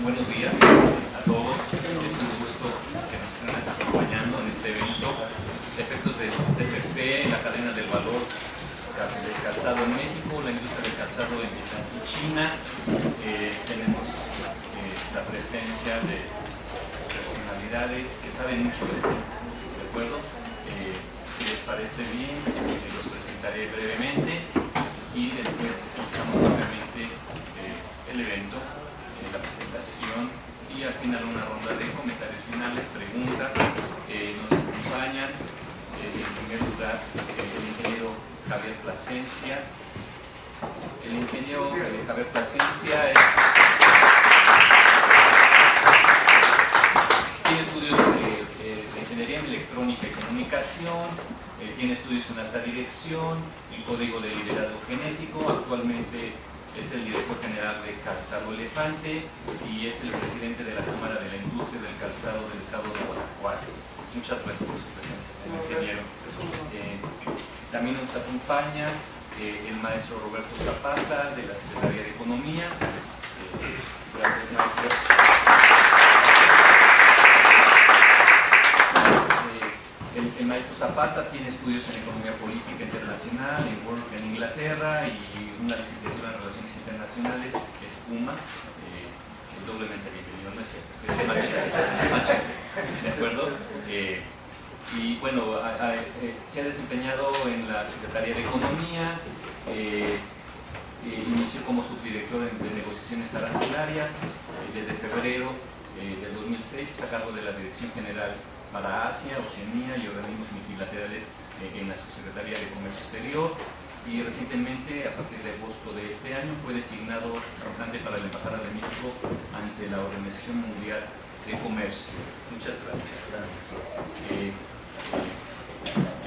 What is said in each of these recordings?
buenos días a todos. Es un gusto que nos estén acompañando en este evento. Efectos de TPP en la cadena del valor del calzado en México, la industria del calzado en China. Tenemos la presencia de personalidades que saben mucho de esto, ¿de acuerdo? Si les parece bien, los presentaré brevemente y después comenzamos brevemente el evento, la presentación y al final una ronda de comentarios finales, preguntas. Nos acompañan en primer lugar el ingeniero Javier Plasencia. El ingeniero Javier Plasencia tiene estudios de ingeniería en electrónica y comunicación, tiene estudios en alta dirección y código de liderazgo genético. Actualmente es el director general de Calzado Elefante y es el presidente de la Cámara de la Industria del Calzado del Estado de Guanajuato. Muchas gracias por su presencia, señor ingeniero. También nos acompaña el maestro Roberto Zapata, de la Secretaría de Economía. Gracias, maestro. El maestro Zapata tiene estudios en Economía Política Internacional en Inglaterra y una licenciatura en Relaciones Internacionales, ESPUMA, doblemente bienvenido, no es cierto, es Manchester, ¿de acuerdo? Y bueno, se ha desempeñado en la Secretaría de Economía, inició como subdirector de negociaciones arancelarias desde febrero del 2006, está a cargo de la Dirección General para Asia, Oceanía y organismos multilaterales en la Subsecretaría de Comercio Exterior, y recientemente, a partir de agosto de este año, fue designado representante para la Embajada de México ante la Organización Mundial de Comercio. Muchas gracias. Y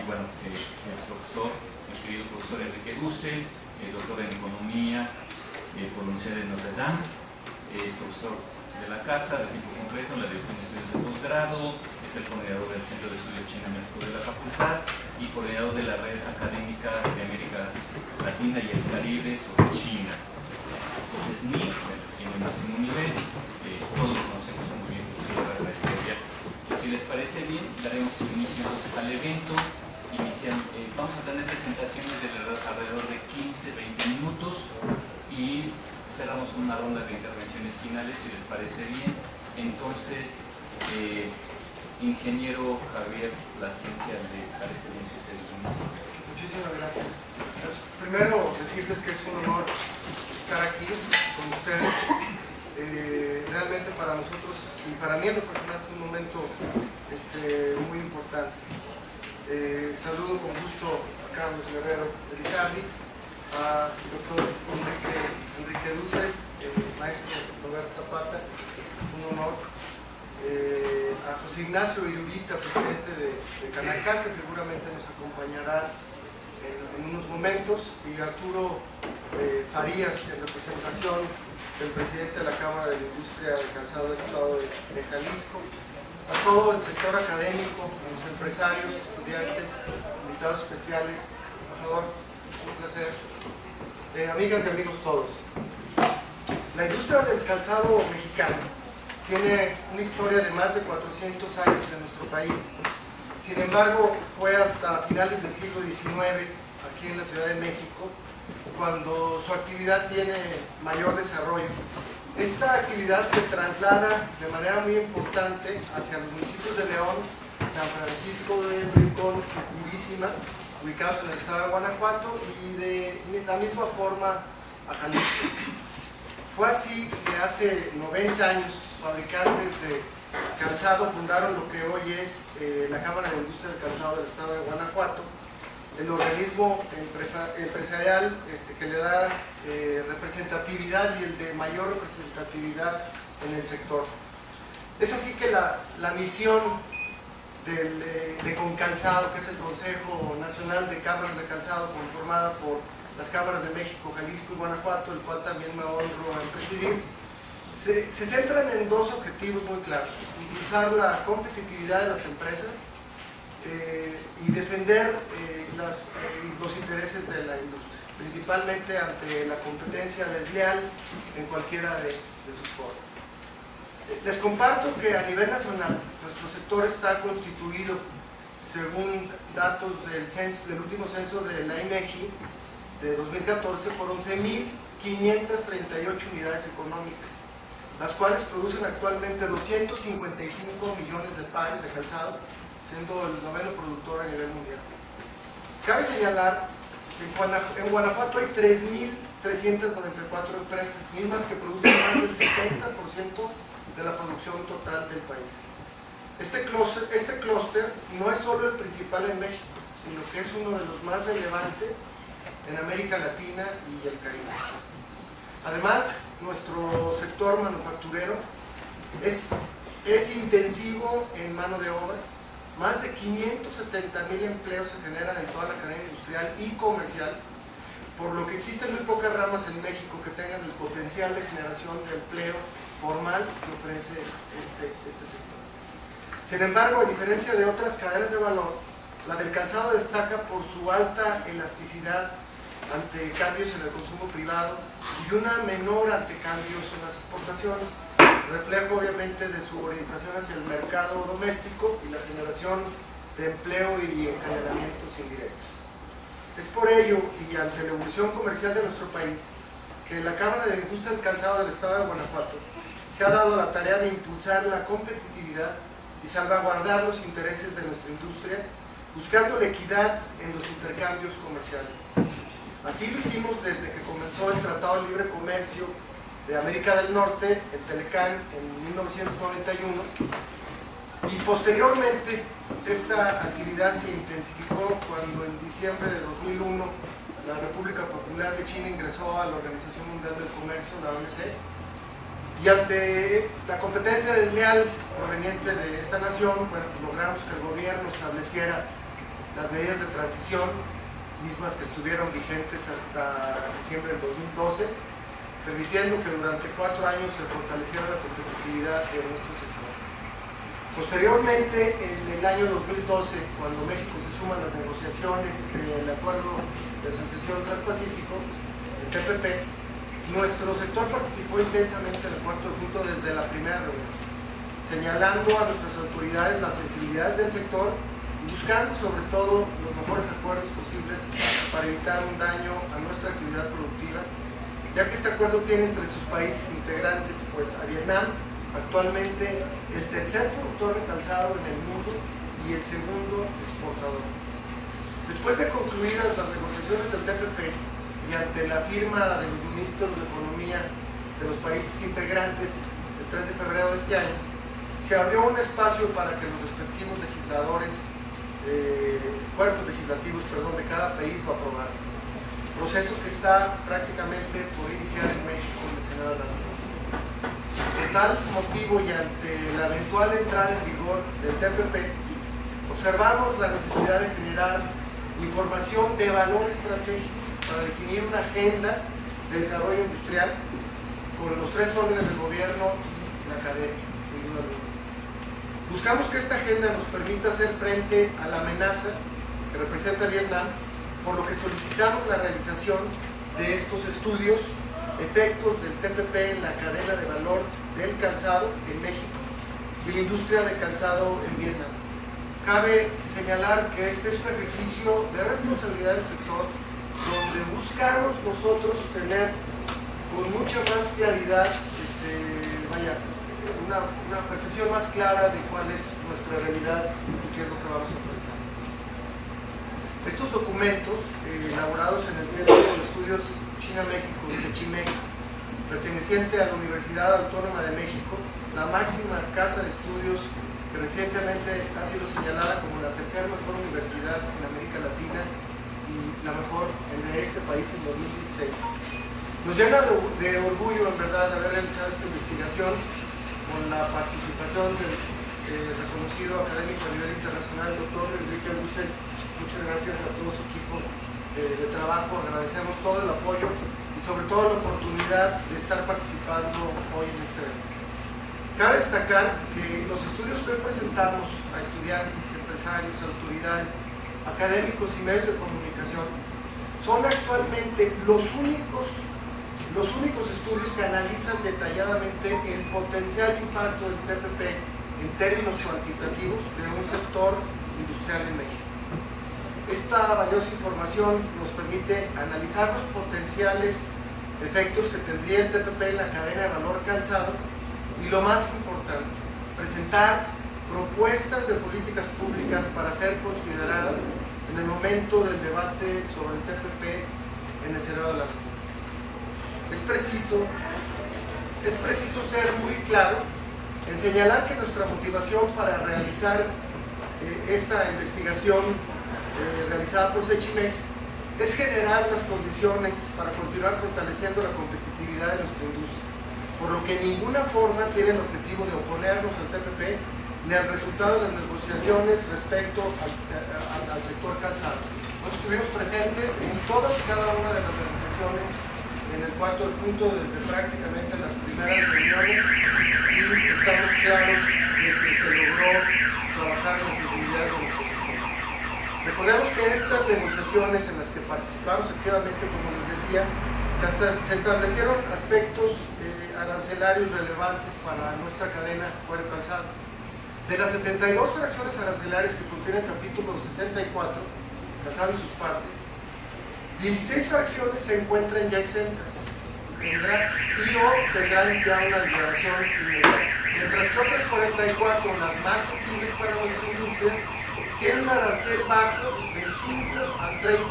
bueno, el querido profesor Enrique Dussel, doctor en Economía por la Universidad de Notre Dame, profesor de la casa de tiempo completo en la Dirección de Estudios de Posgrado, es el coordinador del Centro de Estudios China-México de la Facultad y coordinador de la Red Académica de América Latina y el Caribe sobre China. Es SNI, en el máximo nivel, todos lo conocemos muy bien, si les parece bien, daremos inicio al evento. Vamos a tener presentaciones de alrededor de 15-20 minutos y cerramos una ronda de intervenciones finales, si les parece bien. Entonces, ingeniero Javier Plasencia, de Jales Silencios. Muchísimas gracias. Pues, primero, decirles que es un honor estar aquí con ustedes. Realmente para nosotros y para mí en lo personal es un momento muy importante. Saludo con gusto a Carlos Guerrero Elizalde, al doctor Enrique Dussel, maestro Roberto Zapata, un honor, a José Ignacio Irurita, presidente de Canacal, que seguramente nos acompañará en unos momentos, y Arturo Farías, en representación del presidente de la Cámara de la Industria del Calzado del Estado de Jalisco, a todo el sector académico, a los empresarios, estudiantes, invitados especiales, embajador, un placer, amigas y amigos todos. La industria del calzado mexicano tiene una historia de más de 400 años en nuestro país. Sin embargo, fue hasta finales del siglo XIX, aquí en la Ciudad de México, cuando su actividad tiene mayor desarrollo. Esta actividad se traslada de manera muy importante hacia los municipios de León, San Francisco de Rincón y Purísima, ubicados en el estado de Guanajuato, y de la misma forma a Jalisco. Fue así que hace 90 años fabricantes de calzado fundaron lo que hoy es la Cámara de Industria del Calzado del Estado de Guanajuato, el organismo empresarial que le da representatividad y el de mayor representatividad en el sector. Es así que la misión de Concalzado, que es el Consejo Nacional de Cámaras de Calzado, conformada por las Cámaras de México, Jalisco y Guanajuato, el cual también me honro en presidir, se centran en dos objetivos muy claros: impulsar la competitividad de las empresas y defender los intereses de la industria, principalmente ante la competencia desleal en cualquiera de sus formas. Les comparto que a nivel nacional nuestro sector está constituido, según datos del último censo de la INEGI de 2014, por 11.538 unidades económicas, las cuales producen actualmente 255 millones de pares de calzado, siendo el noveno productor a nivel mundial. Cabe señalar que en Guanajuato hay 3.394 empresas, mismas que producen más del 70% de la producción total del país. Este clúster no es solo el principal en México, sino que es uno de los más relevantes en América Latina y el Caribe. Además, nuestro sector manufacturero es intensivo en mano de obra. Más de 570,000 empleos se generan en toda la cadena industrial y comercial, por lo que existen muy pocas ramas en México que tengan el potencial de generación de empleo formal que ofrece este sector. Sin embargo, a diferencia de otras cadenas de valor, la del calzado destaca por su alta elasticidad ante cambios en el consumo privado y una menor ante cambios en las exportaciones, reflejo obviamente de su orientación hacia el mercado doméstico y la generación de empleo y encadenamientos indirectos. Es por ello, y ante la evolución comercial de nuestro país, que la Cámara de la Industria del Calzado del Estado de Guanajuato se ha dado la tarea de impulsar la competitividad y salvaguardar los intereses de nuestra industria, buscando la equidad en los intercambios comerciales. Así lo hicimos desde que comenzó el Tratado de Libre Comercio de América del Norte, el TELECAN, en 1991, y posteriormente esta actividad se intensificó cuando en diciembre de 2001 la República Popular de China ingresó a la Organización Mundial del Comercio, la OMC, y ante la competencia desleal proveniente de esta nación, bueno, logramos que el gobierno estableciera las medidas de transición, mismas que estuvieron vigentes hasta diciembre del 2012, permitiendo que durante 4 años se fortaleciera la competitividad de nuestro sector. Posteriormente, en el año 2012, cuando México se suma a las negociaciones del Acuerdo de Asociación Transpacífico, el TPP, nuestro sector participó intensamente en el cuarto punto desde la primera reunión, señalando a nuestras autoridades las sensibilidades del sector y buscando sobre todo los mejores acuerdos posibles para evitar un daño a nuestra actividad productiva, ya que este acuerdo tiene entre sus países integrantes pues a Vietnam, actualmente el tercer productor de calzado en el mundo y el segundo exportador. Después de concluidas las negociaciones del TPP y ante la firma de los ministros de Economía de los países integrantes el 3 de febrero de este año, se abrió un espacio para que los respectivos cuerpos legislativos de cada país lo aprobaran. Proceso que está prácticamente por iniciar en México en el Senado de la República. Por tal motivo y ante la eventual entrada en vigor del TPP, observamos la necesidad de generar información de valor estratégico para definir una agenda de desarrollo industrial con los 3 órdenes del gobierno y la academia, sin duda alguna. Buscamos que esta agenda nos permita hacer frente a la amenaza que representa Vietnam, por lo que solicitamos la realización de estos estudios, efectos del TPP en la cadena de valor del calzado en México y la industria de calzado en Vietnam. Cabe señalar que este es un ejercicio de responsabilidad del sector, donde buscamos nosotros tener con mucha más claridad, una percepción más clara de cuál es nuestra realidad y qué es lo que vamos a enfrentar. Estos documentos, elaborados en el Centro de Estudios China-México, CECHIMEX, perteneciente a la Universidad Autónoma de México, la máxima casa de estudios que recientemente ha sido señalada como la tercera mejor universidad en América Latina y la mejor en este país en 2016. Nos llena de orgullo, en verdad, de haber realizado esta investigación con la participación del reconocido académico a nivel internacional, doctor Enrique Dussel. Muchas gracias a todo su equipo de trabajo, agradecemos todo el apoyo y sobre todo la oportunidad de estar participando hoy en este evento. Cabe destacar que los estudios que hoy presentamos a estudiantes, empresarios, autoridades, académicos y medios de comunicación son actualmente los únicos los únicos estudios que analizan detalladamente el potencial impacto del TPP en términos cuantitativos de un sector industrial en México. Esta valiosa información nos permite analizar los potenciales efectos que tendría el TPP en la cadena de valor calzado y, lo más importante, presentar propuestas de políticas públicas para ser consideradas en el momento del debate sobre el TPP en el Senado de la República. Es preciso ser muy claro en señalar que nuestra motivación para realizar esta investigación realizada por Sechimex es generar las condiciones para continuar fortaleciendo la competitividad de nuestra industria, por lo que en ninguna forma tiene el objetivo de oponernos al TPP ni al resultado de las negociaciones respecto al sector calzado. Nos estuvimos presentes en todas y cada una de las negociaciones en el cuarto del punto desde prácticamente las primeras reuniones, y estamos claros de que se logró trabajar en la sensibilidad de nuestro sector. Recordemos que en estas negociaciones en las que participamos activamente, como les decía, se establecieron aspectos arancelarios relevantes para nuestra cadena cuero calzado. De las 72 fracciones arancelarias que contiene el capítulo 64, calzado y sus partes, 16 fracciones se encuentran ya exentas tendrán ya una desgravación inmediata, mientras que otras 44, las más sensibles para nuestra industria, tienen un arancel bajo del 5 al 30%,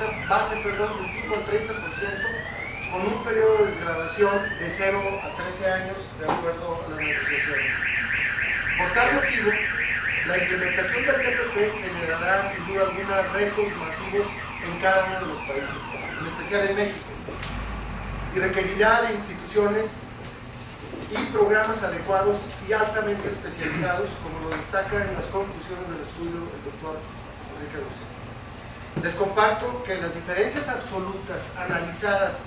con un periodo de desgravación de 0 a 13 años, de acuerdo a las negociaciones. Por tal motivo, la implementación del TPP generará sin duda alguna retos masivos en cada uno de los países, en especial en México, y requerirá de instituciones y programas adecuados y altamente especializados, como lo destaca en las conclusiones del estudio el doctor Enrique Rosell. Les comparto que las diferencias absolutas analizadas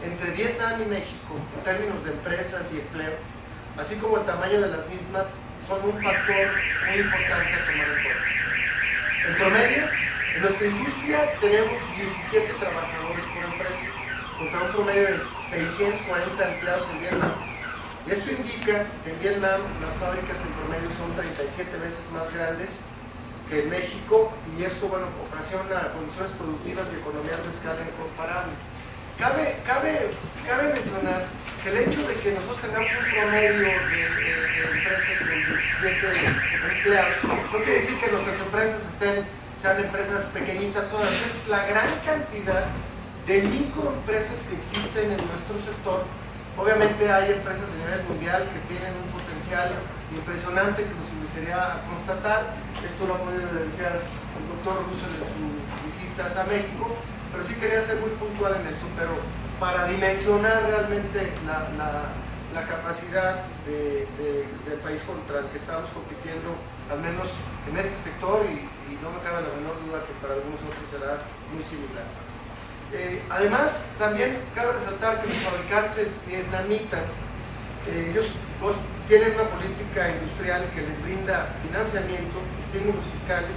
entre Vietnam y México en términos de empresas y empleo, así como el tamaño de las mismas, son un factor muy importante a tomar en cuenta. En promedio, en nuestra industria tenemos 17 trabajadores por empresa, contra un promedio de 640 empleados en Vietnam. Y esto indica que en Vietnam las fábricas en promedio son 37 veces más grandes que en México, y esto, bueno, ocasiona condiciones productivas y economías de escala incomparables. Cabe mencionar que el hecho de que nosotros tengamos un promedio de empresas con 17 empleados no quiere decir que nuestras empresas sean empresas pequeñitas todas. Es la gran cantidad de microempresas que existen en nuestro sector. Obviamente hay empresas a nivel mundial que tienen un potencial impresionante que nos invitaría a constatar. Esto lo ha podido evidenciar el doctor Rosell en sus visitas a México, pero sí quería ser muy puntual en esto, pero para dimensionar realmente la capacidad del país contra el que estamos compitiendo, al menos en este sector, y no me cabe la menor duda que para algunos otros será muy similar. Además, también cabe resaltar que los fabricantes vietnamitas, ellos tienen una política industrial que les brinda financiamiento, estímulos fiscales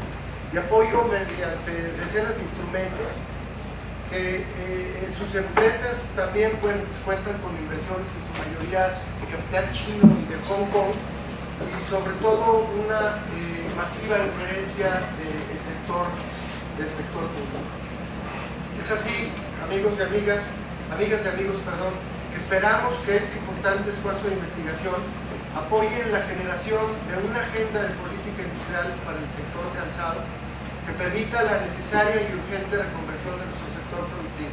y apoyo mediante decenas de instrumentos, que sus empresas también cuentan con inversiones en su mayoría de capital chino y de Hong Kong, y sobre todo una masiva influencia del sector público. Es así, amigos y amigas, que esperamos que este importante esfuerzo de investigación apoye la generación de una agenda de política industrial para el sector calzado que permita la necesaria y urgente reconversión de nuestro sector productivo,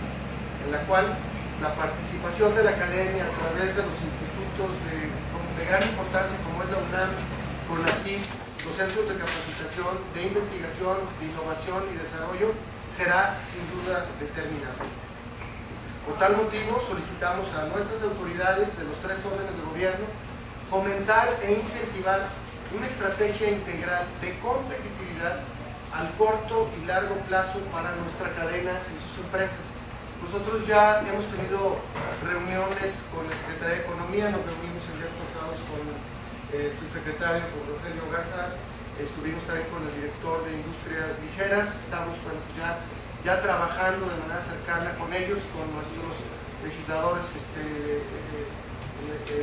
en la cual la participación de la academia a través de los institutos de gran importancia como es la UNAM, CONACYT, los centros de capacitación, de investigación, de innovación y desarrollo será sin duda determinante. Por tal motivo, solicitamos a nuestras autoridades de los 3 órdenes de gobierno fomentar e incentivar una estrategia integral de competitividad al corto y largo plazo para nuestra cadena y sus empresas. Nosotros ya hemos tenido reuniones con la Secretaría de Economía, nos reunimos en días pasados con el subsecretario, con Rogelio Garza, estuvimos también con el director de Industrias Ligeras, estamos ya trabajando de manera cercana con ellos, con nuestros legisladores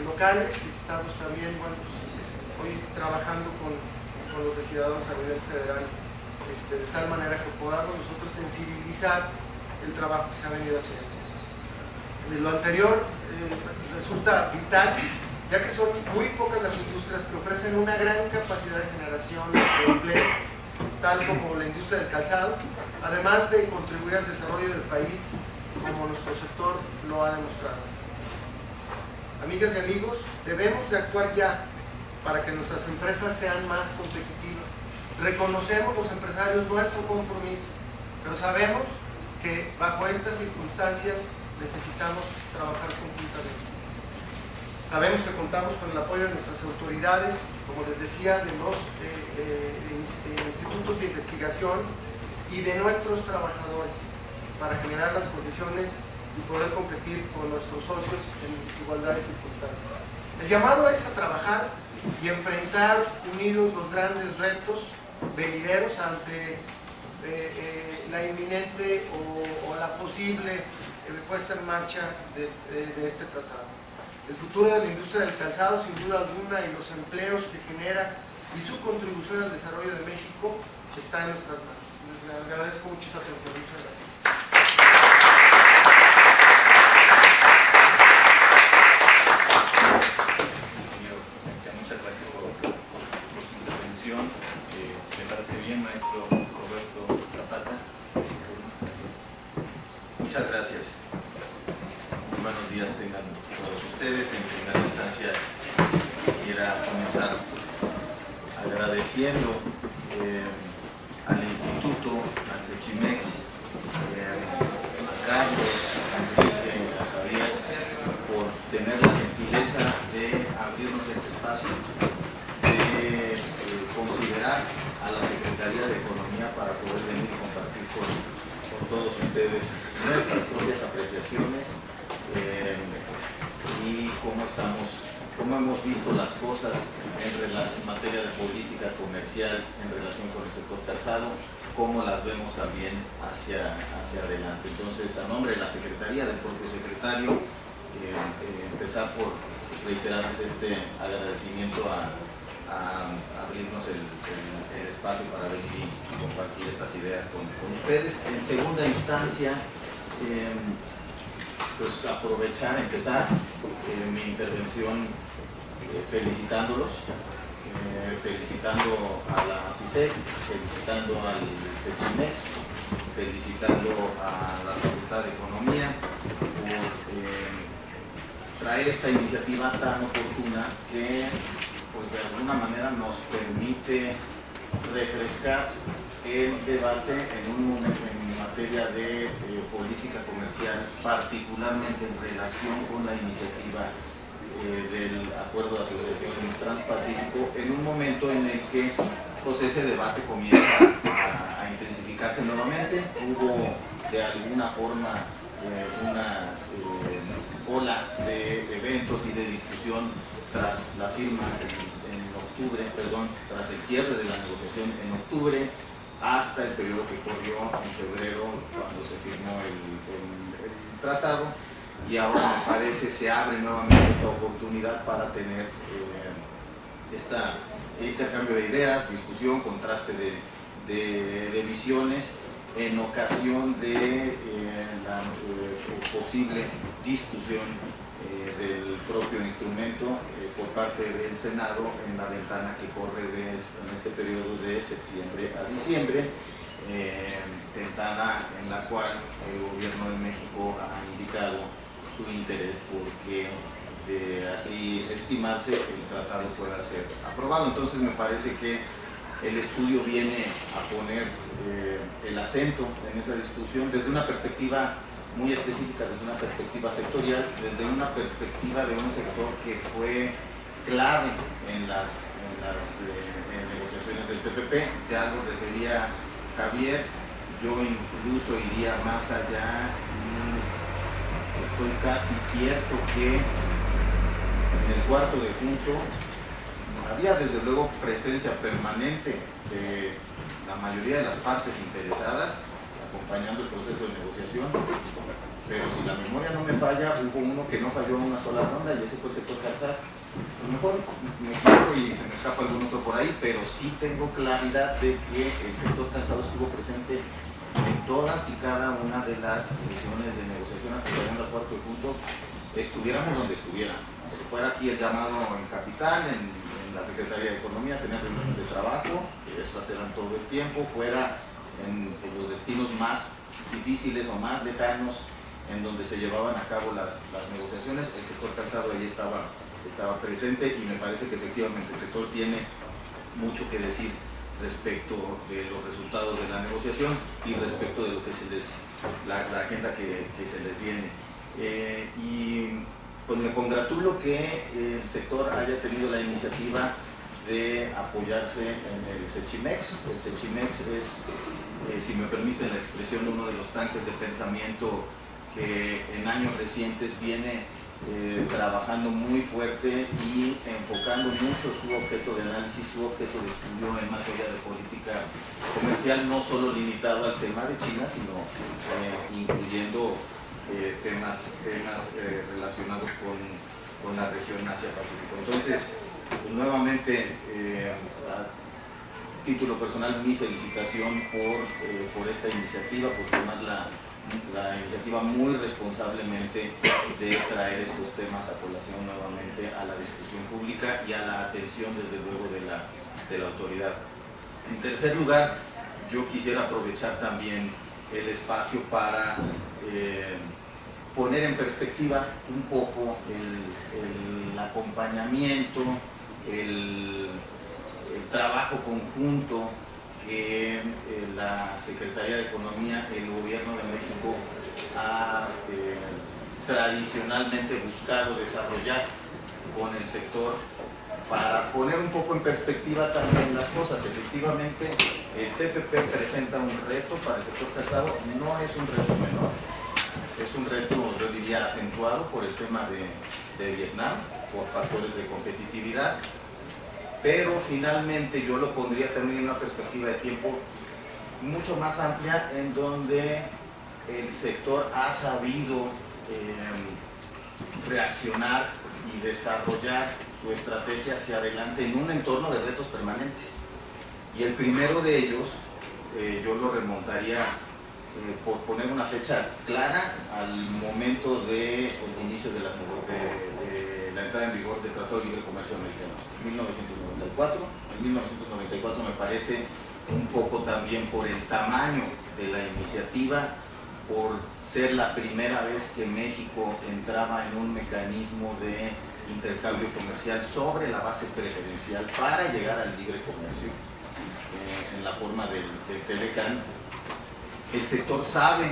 locales, y estamos también, bueno, pues, hoy trabajando con los legisladores a nivel federal, de tal manera que podamos nosotros sensibilizar el trabajo que se ha venido haciendo. De lo anterior resulta vital, ya que son muy pocas las industrias que ofrecen una gran capacidad de generación de empleo, tal como la industria del calzado, además de contribuir al desarrollo del país, como nuestro sector lo ha demostrado. Amigas y amigos, debemos de actuar ya para que nuestras empresas sean más competitivas. Reconocemos los empresarios nuestro compromiso, pero sabemos que bajo estas circunstancias necesitamos trabajar conjuntamente. Sabemos que contamos con el apoyo de nuestras autoridades, como les decía, de los institutos de investigación y de nuestros trabajadores para generar las condiciones y poder competir con nuestros socios en igualdad de circunstancias. El llamado es a trabajar y enfrentar unidos los grandes retos venideros ante la inminente o la posible puesta en marcha de este tratado. El futuro de la industria del calzado, sin duda alguna, y los empleos que genera y su contribución al desarrollo de México está en nuestras manos. Les agradezco mucho su atención. Muchas gracias. Muchas gracias por su intervención. Si le parece bien, maestro Roberto Zapata. Muchas gracias. Muy buenos días tengan todos ustedes. En primera instancia quisiera comenzar agradeciendo al Instituto, al CECHIMEX, a Carlos, a Enrique, a Javier, por tener la gentileza de abrirnos este espacio, de considerar a la Secretaría de Economía para poder venir y compartir con todos ustedes nuestras propias apreciaciones y cómo hemos visto las cosas en materia de política comercial en relación con el sector calzado, cómo las vemos también hacia adelante. Entonces, a nombre de la Secretaría, del propio secretario, empezar por reiterarles este agradecimiento a abrirnos el espacio para venir y compartir estas ideas con ustedes. En segunda instancia, pues empezar mi intervención felicitándolos, felicitando a la CICEC, felicitando al CECHIMEX, felicitando a la Facultad de Economía por traer esta iniciativa tan oportuna que pues de alguna manera nos permite refrescar el debate en materia de política comercial, particularmente en relación con la iniciativa del Acuerdo de Asociación Transpacífico, en un momento en el que pues, ese debate comienza a intensificarse nuevamente. Hubo de alguna forma una ola de eventos y de discusión tras la firma tras el cierre de la negociación en octubre, hasta el periodo que corrió en febrero cuando se firmó el tratado, y ahora me parece se abre nuevamente esta oportunidad para tener este intercambio de ideas, discusión, contraste de visiones en ocasión de la posible discusión del propio instrumento por parte del Senado en la ventana que corre en este periodo de septiembre a diciembre, ventana en la cual el gobierno de México ha indicado su interés porque de así estimarse el tratado pueda ser aprobado. Entonces me parece que el estudio viene a poner el acento en esa discusión desde una perspectiva muy específica, desde una perspectiva sectorial, desde una perspectiva de un sector que fue clave en las negociaciones del TPP. Ya lo refería Javier, yo incluso iría más allá y estoy casi cierto que en el cuarto de junto había desde luego presencia permanente de la mayoría de las partes interesadas, acompañando el proceso de negociación, pero si la memoria no me falla, hubo uno que no falló en una sola ronda y ese fue el sector calzado. A lo mejor me equivoco y se me escapa algún otro por ahí, pero sí tengo claridad de que el sector calzado estuvo presente en todas y cada una de las sesiones de negociación acompañando al cuarto punto, estuviéramos donde estuviéramos. Si fuera aquí el llamado en Capital, en la Secretaría de Economía, tener reuniones de trabajo, que estas eran todo el tiempo, fuera en los destinos más difíciles o más lejanos, en donde se llevaban a cabo las negociaciones, el sector calzado ahí estaba presente y me parece que efectivamente el sector tiene mucho que decir respecto de los resultados de la negociación y respecto de lo que la agenda que se les viene. Y pues me congratulo que el sector haya tenido la iniciativa de apoyarse en el SECHIMEX. El SECHIMEX es, si me permiten la expresión, uno de los tanques de pensamiento que en años recientes viene trabajando muy fuerte y enfocando mucho su objeto de análisis, su objeto de estudio en materia de política comercial, no solo limitado al tema de China, sino incluyendo temas relacionados con la región Asia-Pacífico. Entonces, pues, nuevamente, a título personal, mi felicitación por esta iniciativa, por tomar la iniciativa muy responsablemente de traer estos temas a colación nuevamente a la discusión pública y a la atención, desde luego, de la autoridad. En tercer lugar, yo quisiera aprovechar también el espacio para poner en perspectiva un poco el acompañamiento, el trabajo conjunto que la Secretaría de Economía, el Gobierno de México ha tradicionalmente buscado desarrollar con el sector para poner un poco en perspectiva también las cosas. Efectivamente, el TPP presenta un reto para el sector calzado, no es un reto menor, es un reto, yo diría, acentuado por el tema de Vietnam, por factores de competitividad, pero finalmente yo lo pondría también en una perspectiva de tiempo mucho más amplia, en donde el sector ha sabido reaccionar y desarrollar su estrategia hacia adelante en un entorno de retos permanentes. Y el primero de ellos, yo lo remontaría, por poner una fecha clara, al momento del inicio de la entrada en vigor del Tratado de Libre Comercio Americano, 1994. En 1994 me parece, un poco también por el tamaño de la iniciativa, por ser la primera vez que México entraba en un mecanismo de intercambio comercial sobre la base preferencial para llegar al libre comercio, en la forma del Telecan. El sector sabe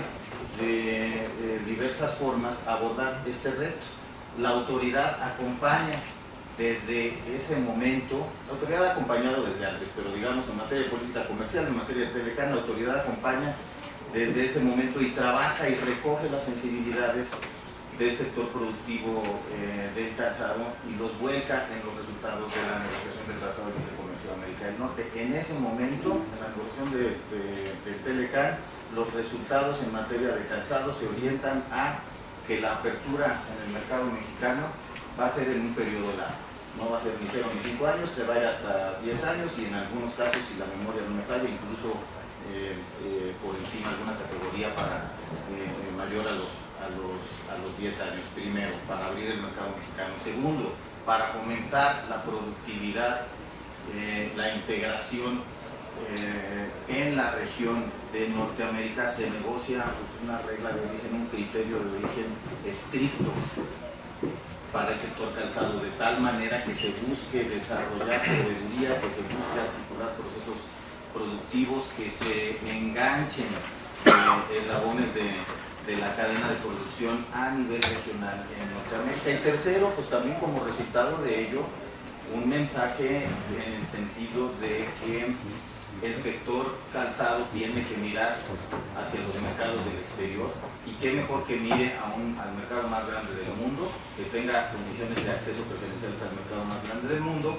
de diversas formas abordar este reto. La autoridad acompaña desde ese momento, la autoridad ha acompañado desde antes, pero digamos en materia de política comercial, en materia de Telecan, la autoridad acompaña desde ese momento y trabaja y recoge las sensibilidades del sector productivo del calzado y los vuelca en los resultados de la negociación del Tratado de Libre Comercio de América del Norte. En ese momento, en la negociación del Telecan, los resultados en materia de calzado se orientan a que la apertura en el mercado mexicano va a ser en un periodo largo. No va a ser ni 0 ni 5 años, se va a ir hasta 10 años y en algunos casos, si la memoria no me falla, incluso por encima de alguna categoría para mayor a los 10 años. Primero, para abrir el mercado mexicano. Segundo, para fomentar la productividad, la integración en la región de Norteamérica. Se negocia una regla de origen, un criterio de origen estricto para el sector calzado, de tal manera que se busque desarrollar proveeduría, que se busque articular procesos productivos que se enganchen eslabones de la cadena de producción a nivel regional en Norteamérica. Y tercero, pues también como resultado de ello, un mensaje en el sentido de que el sector calzado tiene que mirar hacia los mercados del exterior, y qué mejor que mire al mercado más grande del mundo, que tenga condiciones de acceso preferenciales al mercado más grande del mundo,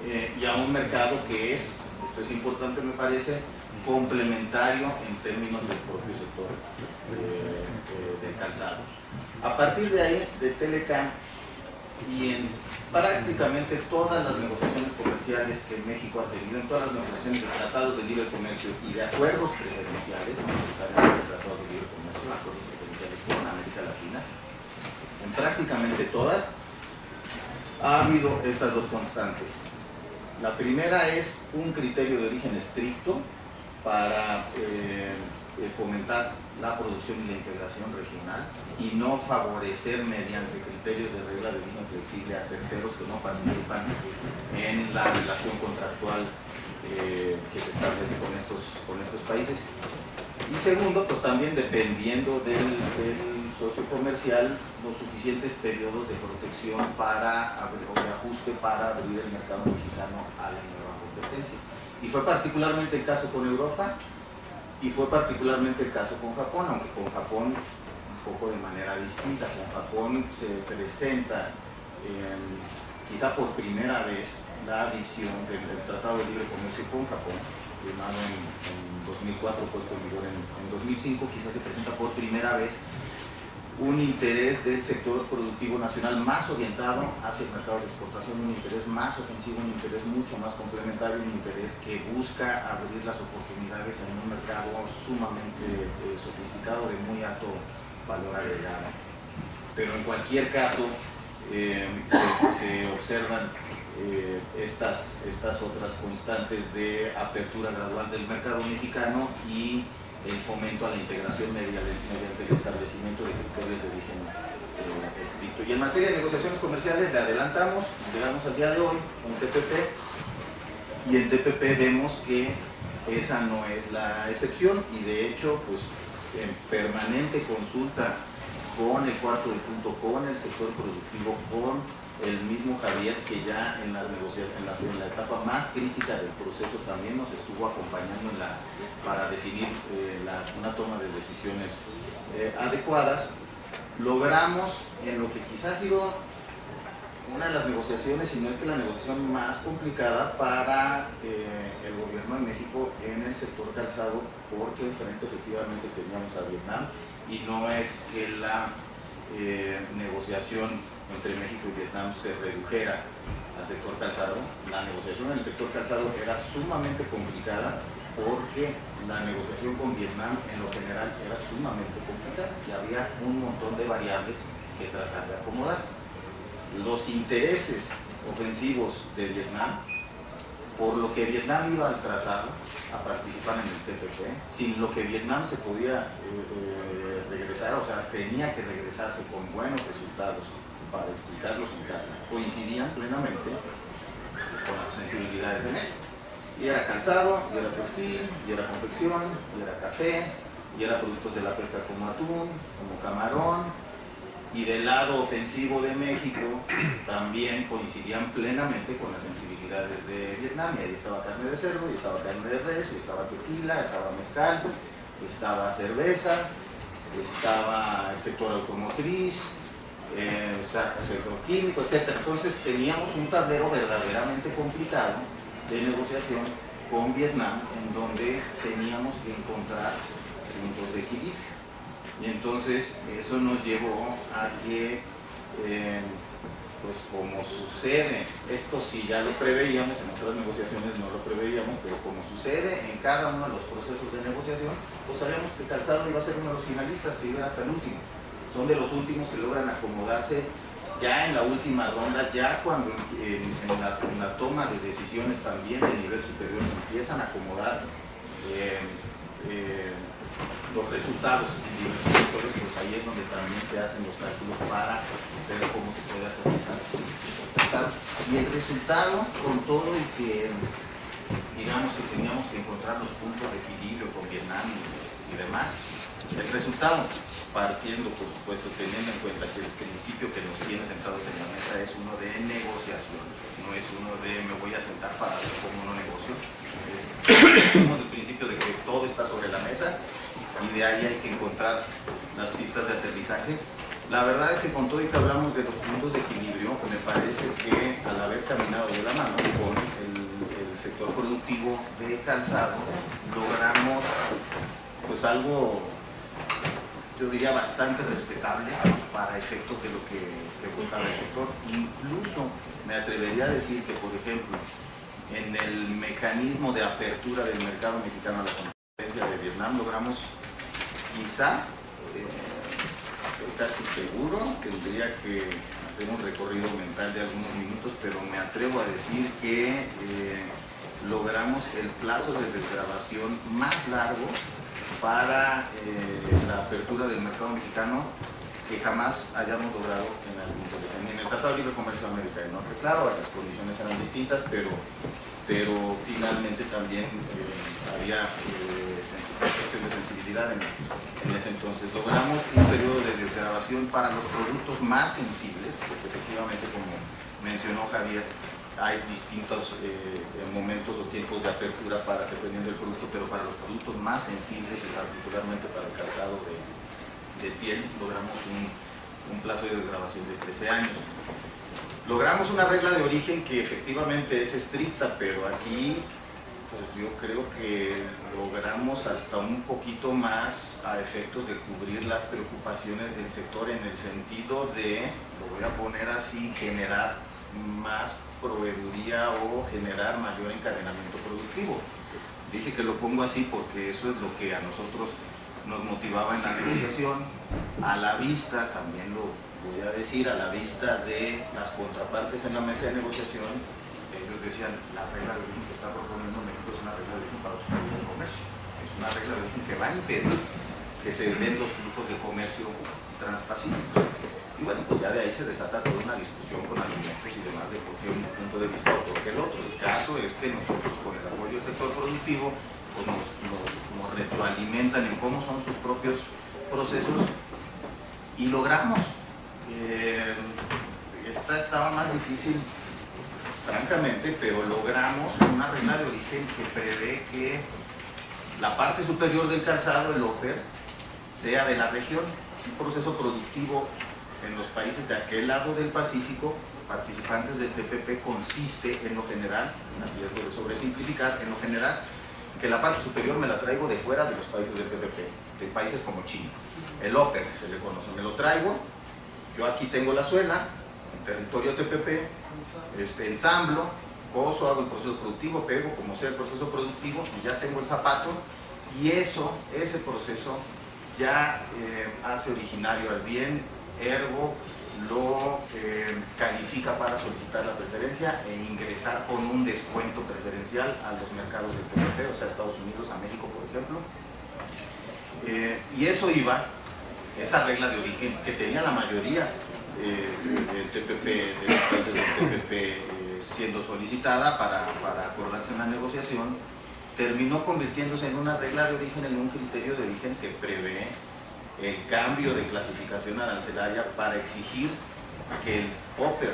y a un mercado que es, esto es importante me parece, complementario en términos del propio sector del calzado. A partir de ahí, de Telecán, y en prácticamente todas las negociaciones comerciales que México ha tenido, en todas las negociaciones de tratados de libre comercio y de acuerdos preferenciales, no necesariamente tratados de libre comercio, acuerdos preferenciales con América Latina, en prácticamente todas ha habido estas dos constantes. La primera es un criterio de origen estricto para fomentar la producción y la integración regional y no favorecer mediante criterios de regla de origen flexible a terceros que no participan en la relación contractual que se establece con estos países. Y segundo, pues también dependiendo del socio comercial, los suficientes periodos de protección para o de ajuste para abrir el mercado mexicano a la nueva competencia. Y fue particularmente el caso con Europa y fue particularmente el caso con Japón, aunque con Japón un poco de manera distinta. Con Japón se presenta quizá por primera vez la adición del Tratado de Libre Comercio con Japón, firmado en 2004, puesto en vigor en 2005, quizás se presenta por primera vez un interés del sector productivo nacional más orientado hacia el mercado de exportación, un interés más ofensivo, un interés mucho más complementario, un interés que busca abrir las oportunidades en un mercado sumamente sofisticado de muy alto valor agregado. Pero en cualquier caso se observan estas otras constantes de apertura gradual del mercado mexicano y el fomento a la integración mediante el establecimiento de criterios de origen estricto. Y en materia de negociaciones comerciales le adelantamos, llegamos al día de hoy con TPP, y en TPP vemos que esa no es la excepción, y de hecho pues en permanente consulta con el cuarto de punto, con el sector productivo, con el mismo Javier, que ya en la etapa más crítica del proceso también nos estuvo acompañando para definir una toma de decisiones adecuadas, logramos en lo que quizás ha sido una de las negociaciones, si no es que la negociación más complicada para el gobierno de México en el sector calzado, porque enfrente efectivamente teníamos a Vietnam, y no es que la negociación entre México y Vietnam se redujera al sector calzado. La negociación en el sector calzado era sumamente complicada porque la negociación con Vietnam en lo general era sumamente complicada y había un montón de variables que tratar de acomodar. Los intereses ofensivos de Vietnam, por lo que Vietnam iba al tratado a participar en el TPP, sin lo que Vietnam se podía regresar, o sea, tenía que regresarse con buenos resultados para explicarlos en casa, coincidían plenamente con las sensibilidades de México. Y era calzado, y era textil, y era confección, y era café, y era productos de la pesca como atún, como camarón, y del lado ofensivo de México también coincidían plenamente con las sensibilidades de Vietnam, y ahí estaba carne de cerdo, y estaba carne de res, y estaba tequila, estaba mezcal, estaba cerveza, estaba el sector automotriz, el sector químico, etc. Entonces teníamos un tablero verdaderamente complicado de negociación con Vietnam, en donde teníamos que encontrar puntos de equilibrio. Y entonces eso nos llevó a que, pues como sucede, esto sí ya lo preveíamos, en otras negociaciones no lo preveíamos, pero como sucede en cada uno de los procesos de negociación, pues sabíamos que Calzado iba a ser uno de los finalistas y iba hasta el último. Son de los últimos que logran acomodarse ya en la última ronda, ya cuando en la toma de decisiones también de nivel superior se empiezan a acomodar los resultados en diversos sectores, pues ahí es donde también se hacen los cálculos para ver cómo se puede aterrizar. Y el resultado, con todo y que digamos que teníamos que encontrar los puntos de equilibrio con Vietnam y demás, el resultado, partiendo por supuesto, teniendo en cuenta que el principio que nos tiene sentados en la mesa es uno de negociación, no es uno de me voy a sentar para ver cómo no negocio, es el principio de que todo está sobre la mesa y de ahí hay que encontrar las pistas de aterrizaje. La verdad es que con todo y que hablamos de los puntos de equilibrio, me parece que al haber caminado de la mano con el sector productivo de calzado logramos pues algo, yo diría, bastante respetable para efectos de lo que buscaba el sector. Incluso me atrevería a decir que, por ejemplo, en el mecanismo de apertura del mercado mexicano a la competencia de Vietnam logramos, quizá, estoy casi seguro, tendría que hacer un recorrido mental de algunos minutos, pero me atrevo a decir que logramos el plazo de desgravación más largo para la apertura del mercado mexicano que jamás hayamos logrado en algún país. En el Tratado de Libre Comercio de América del Norte, claro, las condiciones eran distintas, pero finalmente también había excepción de sensibilidad en ese entonces. Logramos un periodo de desgravación para los productos más sensibles, porque efectivamente, como mencionó Javier, hay distintos momentos o tiempos de apertura dependiendo del producto, pero para los productos más sensibles y particularmente para el calzado de piel, logramos un plazo de desgravación de 13 años. Logramos una regla de origen que efectivamente es estricta, pero aquí pues yo creo que logramos hasta un poquito más a efectos de cubrir las preocupaciones del sector en el sentido de, lo voy a poner así, generar más proveeduría o generar mayor encadenamiento productivo. Dije que lo pongo así porque eso es lo que a nosotros nos motivaba en la negociación, a la vista, también lo voy a decir, a la vista de las contrapartes en la mesa de negociación. Ellos decían, la regla de origen que está proponiendo México es una regla de origen para obstruir el comercio, es una regla de origen que va a impedir que se den los flujos de comercio transpacíficos. Y bueno, pues ya de ahí se desata toda una discusión con argumentos y demás de por qué un punto de vista o por qué el otro. El caso es que nosotros, con el apoyo del sector productivo, pues nos retroalimentan en cómo son sus propios procesos y logramos. Esta estaba más difícil, francamente, pero logramos una regla de origen que prevé que la parte superior del calzado, el upper, sea de la región. Un proceso productivo en los países de aquel lado del Pacífico, participantes del TPP, consiste en lo general, a riesgo de sobresimplificar, en lo general, que la parte superior me la traigo de fuera de los países del TPP, de países como China. El upper se le conoce, me lo traigo, yo aquí tengo la suela, en territorio TPP, ensamblo, coso, hago el proceso productivo, pego como sea el proceso productivo y ya tengo el zapato, y ese proceso ya hace originario al bien, ergo lo califica para solicitar la preferencia e ingresar con un descuento preferencial a los mercados del TPP, o sea, a Estados Unidos, a México, por ejemplo. Y eso iba, esa regla de origen que tenía la mayoría del TPP, de los países del TPP siendo solicitada para acordarse en la negociación, terminó convirtiéndose en una regla de origen, en un criterio de origen que prevé el cambio de clasificación arancelaria para exigir que el upper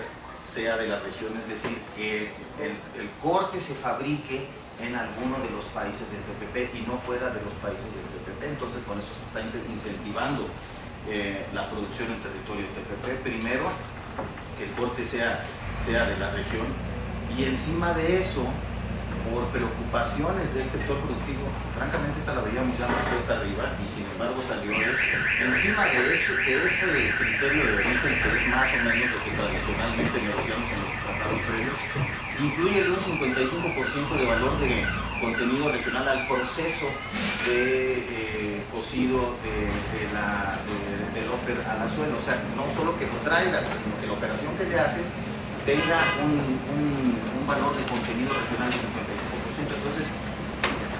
sea de la región, es decir, que el corte se fabrique en alguno de los países del TPP y no fuera de los países del TPP. Entonces, con eso se está incentivando la producción en territorio TPP. Primero, que el corte sea de la región, y encima de eso, por preocupaciones del sector productivo, francamente esta la veíamos ya más cuesta arriba, y sin embargo salió eso. Encima de ese criterio de origen, que es más o menos lo que tradicionalmente negociamos en los tratados previos, incluye un 55% de valor de contenido regional al proceso de cocido del upper a la suela. O sea, no solo que lo traigas, sino que la operación que le haces tenga un valor de contenido regional de 55%. Entonces,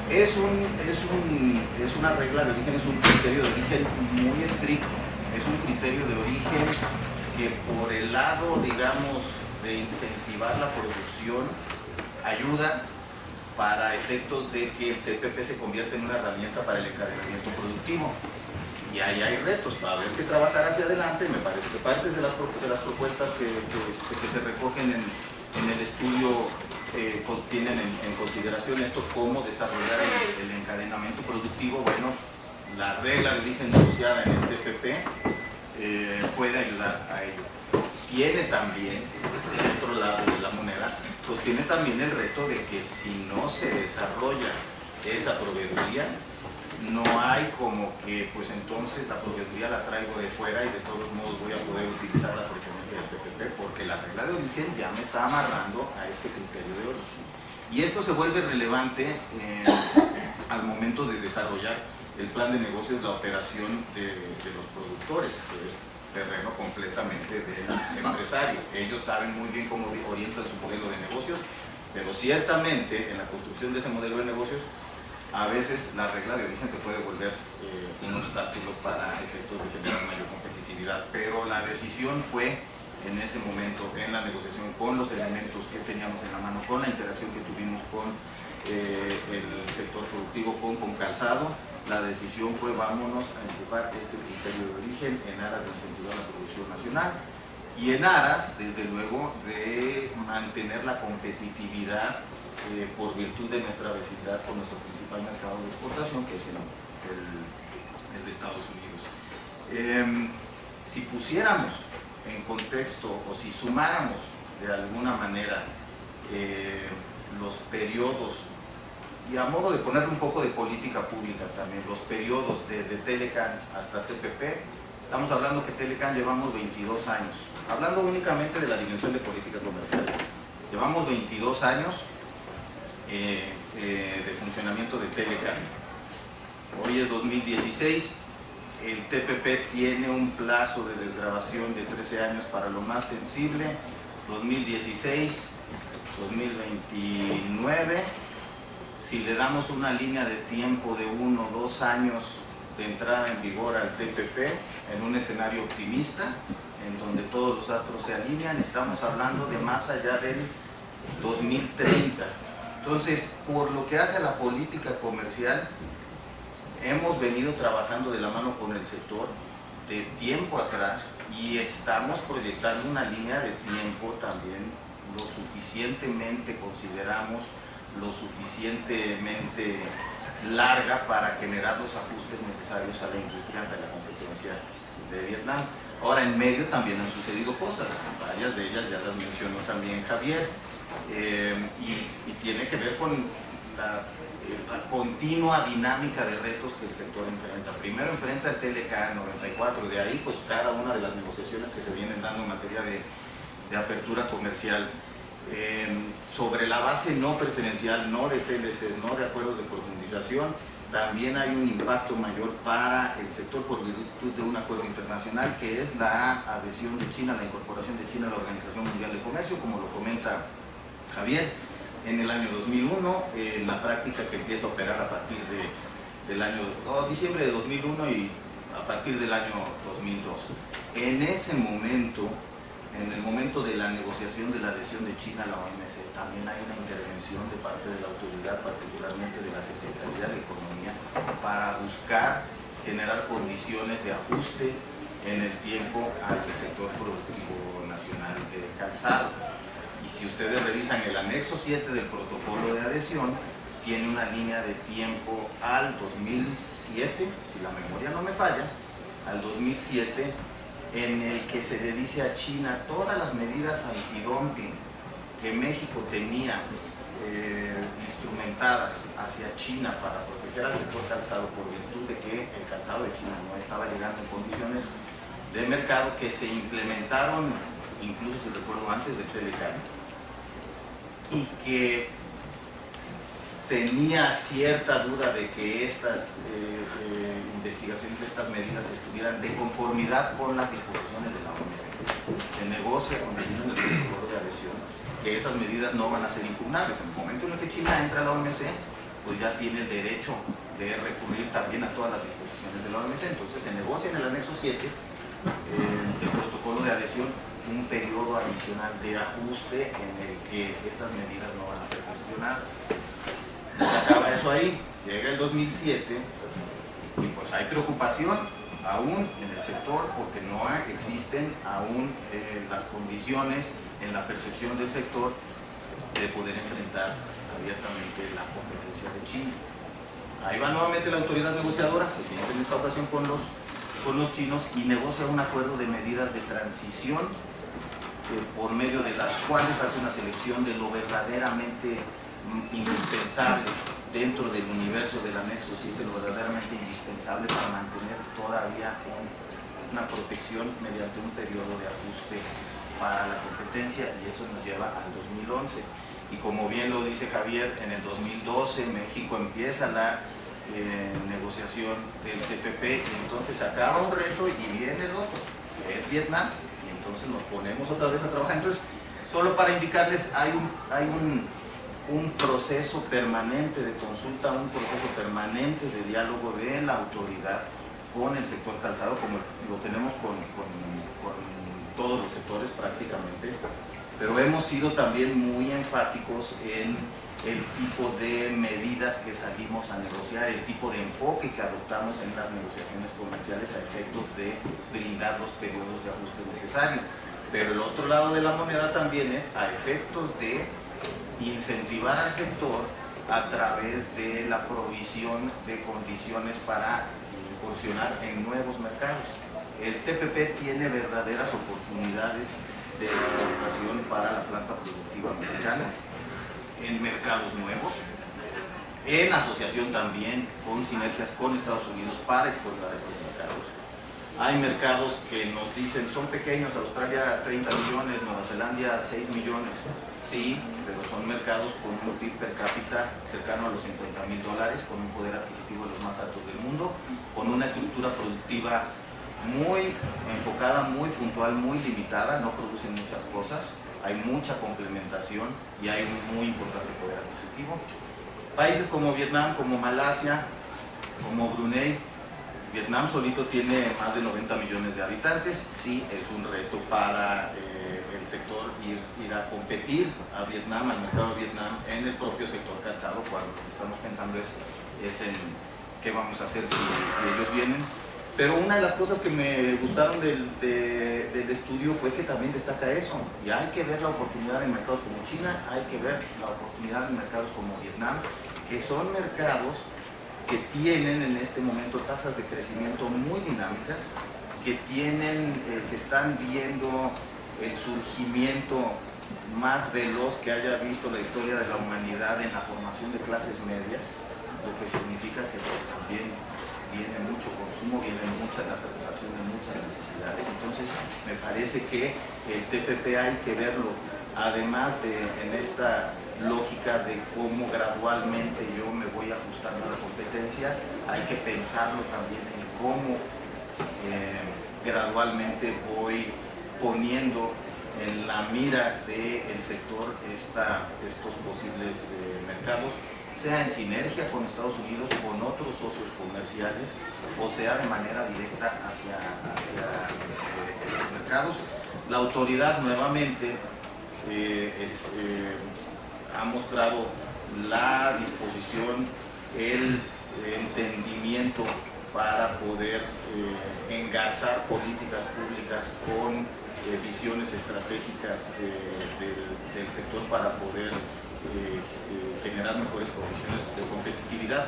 es una regla de origen, es un criterio de origen muy estricto, es un criterio de origen que por el lado, digamos, de incentivar la producción, ayuda para efectos de que el TPP se convierta en una herramienta para el encadenamiento productivo. Y ahí hay retos para haber que trabajar hacia adelante. Me parece que parte de las propuestas que se recogen en el estudio tienen en consideración esto, cómo desarrollar el encadenamiento productivo. Bueno, la regla de origen negociada en el TPP puede ayudar a ello. Tiene también, del otro lado de la moneda, pues tiene también el reto de que si no se desarrolla esa proveeduría, no hay como que, pues entonces la proveeduría la traigo de fuera y de todos modos voy a poder utilizar la preferencia del PPP, porque la regla de origen ya me está amarrando a este criterio de origen. Y esto se vuelve relevante al momento de desarrollar el plan de negocios, la operación de los productores, que es terreno completamente del empresario. Ellos saben muy bien cómo orientan su modelo de negocios, pero ciertamente en la construcción de ese modelo de negocios, a veces la regla de origen se puede volver un obstáculo para efectos de generar mayor competitividad, pero la decisión fue en ese momento, en la negociación, con los elementos que teníamos en la mano, con la interacción que tuvimos con el sector productivo, con Calzado, la decisión fue vámonos a empujar este criterio de origen en aras de incentivar la producción nacional y en aras, desde luego, de mantener la competitividad por virtud de nuestra vecindad con nuestro principal mercado de exportación, que es el de Estados Unidos. Si pusiéramos en contexto o si sumáramos de alguna manera los periodos, y a modo de poner un poco de política pública también, los periodos desde Telecan hasta TPP, estamos hablando que Telecan llevamos 22 años, hablando únicamente de la dimensión de política comercial, llevamos 22 años de funcionamiento de Telecan. Hoy es 2016, el TPP tiene un plazo de desgravación de 13 años para lo más sensible, 2016, 2029, si le damos una línea de tiempo de 1 o 2 años de entrada en vigor al TPP, en un escenario optimista, en donde todos los astros se alinean, estamos hablando de más allá del 2030. Entonces, por lo que hace a la política comercial, hemos venido trabajando de la mano con el sector de tiempo atrás y estamos proyectando una línea de tiempo también lo suficientemente, consideramos, lo suficientemente larga para generar los ajustes necesarios a la industria ante la competencia de Vietnam. Ahora, en medio también han sucedido cosas, varias de ellas ya las mencionó también Javier, y tiene que ver con la continua dinámica de retos que el sector enfrenta. Primero enfrenta el TLK 94, de ahí pues cada una de las negociaciones que se vienen dando en materia de apertura comercial, sobre la base no preferencial, no de TLCs, no de acuerdos de profundización, también hay un impacto mayor para el sector por virtud de un acuerdo internacional que es la adhesión de China, la incorporación de China a la Organización Mundial de Comercio, como lo comenta Javier, en el año 2001, la práctica que empieza a operar a partir del año diciembre de 2001 y a partir del año 2002. En ese momento, en el momento de la negociación de la adhesión de China a la OMC, también hay una intervención de parte de la autoridad, particularmente de la Secretaría de Economía, para buscar generar condiciones de ajuste en el tiempo al sector productivo nacional de calzado. Y si ustedes revisan el anexo 7 del protocolo de adhesión, tiene una línea de tiempo al 2007, si la memoria no me falla, al 2007, en el que se le dice a China todas las medidas antidumping que México tenía instrumentadas hacia China para proteger al sector calzado por virtud de que el calzado de China no estaba llegando en condiciones de mercado, que se implementaron incluso, si recuerdo, antes de Telecan, y que tenía cierta duda de que estas investigaciones, estas medidas estuvieran de conformidad con las disposiciones de la OMC. Se negocia con el protocolo de adhesión que esas medidas no van a ser impugnables. En el momento en el que China entra a la OMC, pues ya tiene el derecho de recurrir también a todas las disposiciones de la OMC. Entonces se negocia en el anexo 7 del protocolo de adhesión un periodo adicional de ajuste en el que esas medidas no van a ser cuestionadas. Se acaba eso ahí, llega el 2007 y pues hay preocupación aún en el sector porque no existen aún las condiciones en la percepción del sector de poder enfrentar abiertamente la competencia de China. Ahí va nuevamente la autoridad negociadora, se siente en esta ocasión con los chinos y negocia un acuerdo de medidas de transición por medio de las cuales hace una selección de lo verdaderamente indispensable dentro del universo del anexo 7, lo verdaderamente indispensable para mantener todavía una protección mediante un periodo de ajuste para la competencia, y eso nos lleva al 2011. Y como bien lo dice Javier, en el 2012 México empieza la negociación del TPP, y entonces acaba un reto y viene el otro, que es Vietnam, y entonces nos ponemos otra vez a trabajar. Entonces, solo para indicarles, hay un proceso permanente de consulta, un proceso permanente de diálogo de la autoridad con el sector calzado, como lo tenemos con todos los sectores prácticamente, pero hemos sido también muy enfáticos en el tipo de medidas que salimos a negociar, el tipo de enfoque que adoptamos en las negociaciones comerciales a efectos de brindar los periodos de ajuste necesarios. Pero el otro lado de la moneda también es a efectos de incentivar al sector a través de la provisión de condiciones para incursionar en nuevos mercados. El TPP tiene verdaderas oportunidades de exportación para la planta productiva mexicana en mercados nuevos, en asociación también con sinergias con Estados Unidos para exportar estos mercados. Hay mercados que nos dicen son pequeños, Australia 30 millones, Nueva Zelanda 6 millones, sí, pero son mercados con un PIB per cápita cercano a los $50,000, con un poder adquisitivo de los más altos del mundo, con una estructura productiva muy enfocada, muy puntual, muy limitada, no producen muchas cosas, hay mucha complementación y hay un muy importante poder adquisitivo. Países como Vietnam, como Malasia, como Brunei. Vietnam solito tiene más de 90 millones de habitantes, sí es un reto para el sector ir a competir a Vietnam, al mercado de Vietnam en el propio sector calzado, cuando lo que estamos pensando es en qué vamos a hacer si ellos vienen. Pero una de las cosas que me gustaron del estudio fue que también destaca eso, y hay que ver la oportunidad en mercados como China, hay que ver la oportunidad en mercados como Vietnam, que son mercados que tienen en este momento tasas de crecimiento muy dinámicas, que están viendo el surgimiento más veloz que haya visto la historia de la humanidad en la formación de clases medias, lo que significa que pues, también viene mucho consumo, viene la satisfacción de muchas necesidades. Entonces me parece que el TPP hay que verlo, además de en esta lógica de cómo gradualmente yo me voy ajustando a la competencia, hay que pensarlo también en cómo gradualmente voy poniendo en la mira del sector estos posibles mercados, sea en sinergia con Estados Unidos, con otros socios comerciales, o sea de manera directa hacia estos mercados. La autoridad nuevamente ha mostrado la disposición, el entendimiento para poder engarzar políticas públicas con visiones estratégicas del sector para poder generar mejores condiciones de competitividad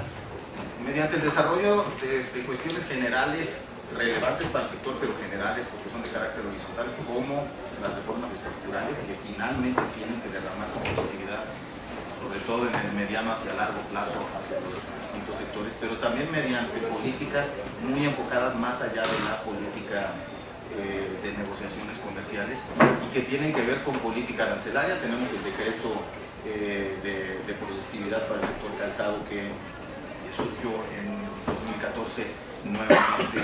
mediante el desarrollo de cuestiones generales relevantes para el sector, pero generales porque son de carácter horizontal, como las reformas estructurales que finalmente tienen que derramar competitividad, sobre todo en el mediano hacia largo plazo, hacia los distintos sectores, pero también mediante políticas muy enfocadas más allá de la política de negociaciones comerciales y que tienen que ver con política arancelaria. Tenemos el decreto de productividad para el sector calzado que surgió en 2014 nuevamente.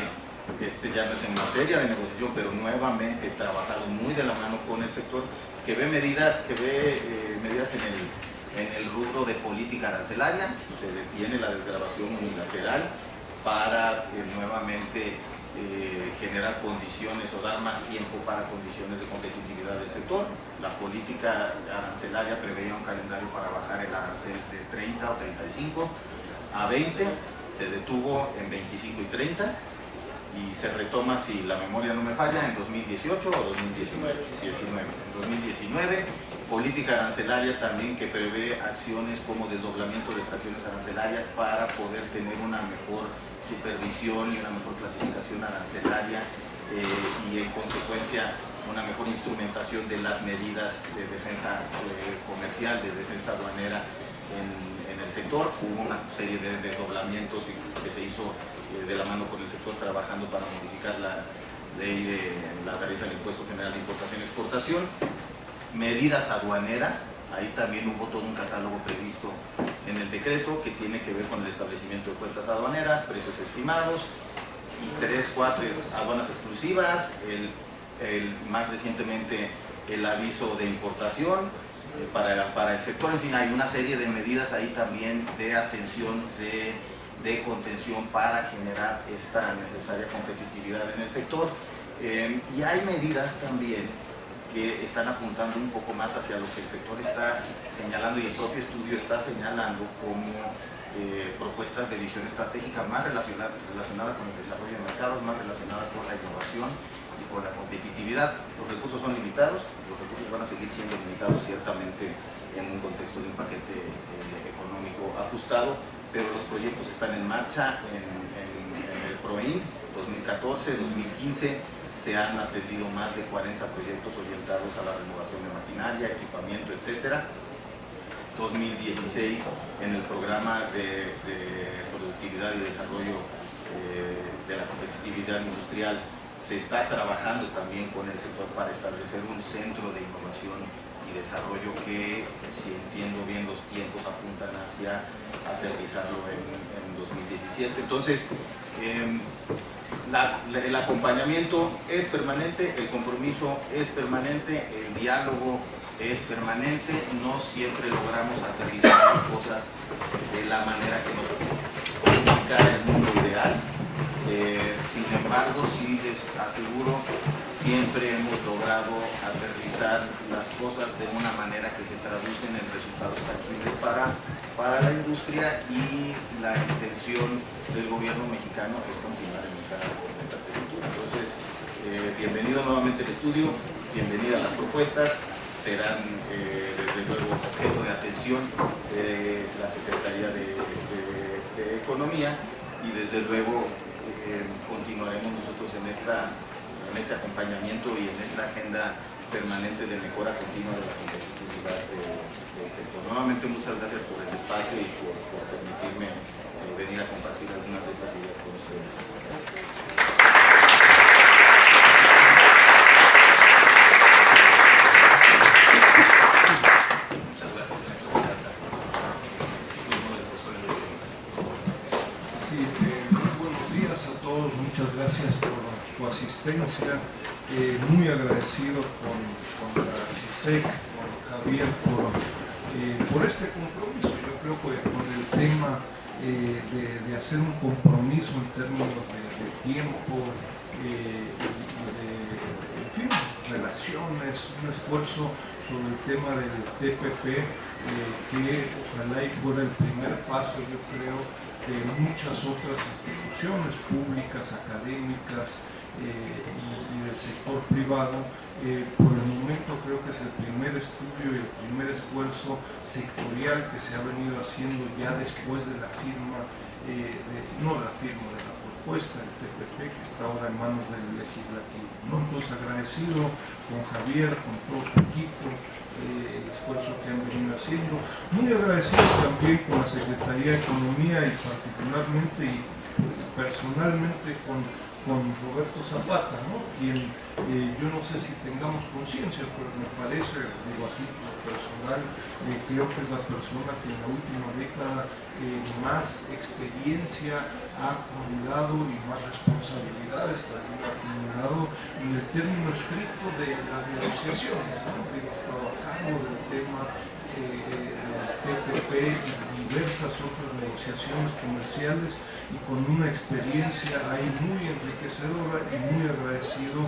Ya no es en materia de negociación, pero nuevamente trabajado muy de la mano con el sector, que ve medidas en el rubro de política arancelaria. Se detiene la desgravación unilateral para nuevamente generar condiciones o dar más tiempo para condiciones de competitividad del sector. La política arancelaria preveía un calendario para bajar el arancel de 30 o 35 a 20, se detuvo en 25 y 30 y se retoma, si la memoria no me falla, en 2018 o 2019. En 2019, política arancelaria también que prevé acciones como desdoblamiento de fracciones arancelarias para poder tener una mejor supervisión y una mejor clasificación arancelaria y en consecuencia una mejor instrumentación de las medidas de defensa comercial, de defensa aduanera en el sector. Hubo una serie de desdoblamientos que se hizo de la mano con el sector, trabajando para modificar la ley de la tarifa del impuesto general de importación y exportación. Medidas aduaneras, ahí también hubo todo un catálogo previsto en el decreto que tiene que ver con el establecimiento de cuentas aduaneras, precios estimados y 4 aduanas exclusivas, más recientemente el aviso de importación para el sector. En fin, hay una serie de medidas ahí también de atención, de contención para generar esta necesaria competitividad en el sector. Y hay medidas también que están apuntando un poco más hacia lo que el sector está señalando y el propio estudio está señalando como propuestas de visión estratégica más relacionada con el desarrollo de mercados, más relacionada con la innovación y con la competitividad. Los recursos son limitados, los recursos van a seguir siendo limitados ciertamente en un contexto de un paquete económico ajustado, pero los proyectos están en marcha en el PROIN 2014-2015. Se han atendido más de 40 proyectos orientados a la renovación de maquinaria, equipamiento, etc. 2016, en el programa de productividad y desarrollo de la competitividad industrial, se está trabajando también con el sector para establecer un centro de innovación y desarrollo que, si entiendo bien los tiempos, apuntan hacia aterrizarlo en 2017. Entonces, el acompañamiento es permanente, el compromiso es permanente, el diálogo es permanente. No siempre logramos aterrizar las cosas de la manera que nos comunica el mundo ideal. Sin embargo, sí les aseguro, siempre hemos logrado aterrizar las cosas de una manera que se traducen en resultados tangibles para la industria, y la intención del gobierno mexicano es continuar en esa tesitura. Entonces, bienvenido nuevamente al estudio, bienvenidas las propuestas, serán desde luego objeto de atención de la Secretaría de Economía, y desde luego continuaremos nosotros en este acompañamiento y en esta agenda permanente de mejora continua de la competitividad del sector. Nuevamente, muchas gracias por el espacio y por permitirme venir a compartir algunas de estas ideas con ustedes. Muchas gracias por su asistencia, muy agradecido con la CISEC, con Javier, por este compromiso. Yo creo que con el tema de hacer un compromiso en términos de tiempo y en fin, relaciones, un esfuerzo sobre el tema del TPP, que ojalá y fuera el primer paso, yo creo, de muchas otras instituciones públicas, académicas y del sector privado. Por el momento creo que es el primer estudio y el primer esfuerzo sectorial que se ha venido haciendo ya después de la firma, de la propuesta del TPP, que está ahora en manos del legislativo, ¿no? Entonces, agradecido con Javier, con todo su equipo, el esfuerzo que han venido haciendo. Muy agradecido también con la Secretaría de Economía y particularmente y personalmente con Roberto Zapata, ¿no? Quien yo no sé si tengamos conciencia, pero me parece, digo así por personal, creo que es la persona que en la última década más experiencia ha acumulado y más responsabilidades también ha acumulado en el término estricto de las negociaciones, ¿no? Digo, estado a cargo del tema del TPP y diversas otras negociaciones comerciales, y con una experiencia ahí muy enriquecedora, y muy agradecido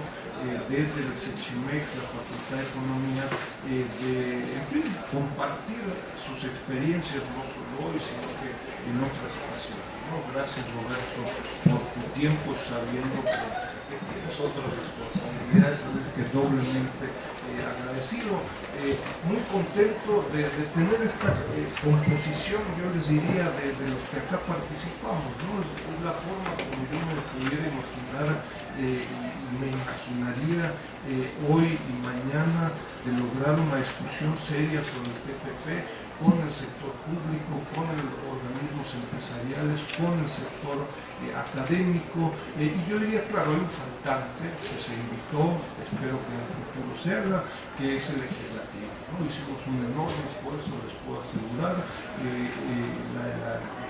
desde el CECHIMEX, la Facultad de Economía, en fin, compartir sus experiencias, no solo hoy, sino que en otras ocasiones, ¿no? Gracias, Roberto, por tu tiempo, sabiendo que tienes otras responsabilidades, que doblemente agradecido, muy contento de tener esta composición, yo les diría, de los que acá participamos, ¿no? Es la forma como yo me pudiera imaginar y me imaginaría hoy y mañana de lograr una discusión seria sobre el TPP con el sector público, con los organismos empresariales, con el sector académico, y yo diría, claro, hay un faltante que se invitó, espero que en el futuro se haga, que es el legislativo, ¿no? Hicimos un enorme esfuerzo, les puedo asegurar,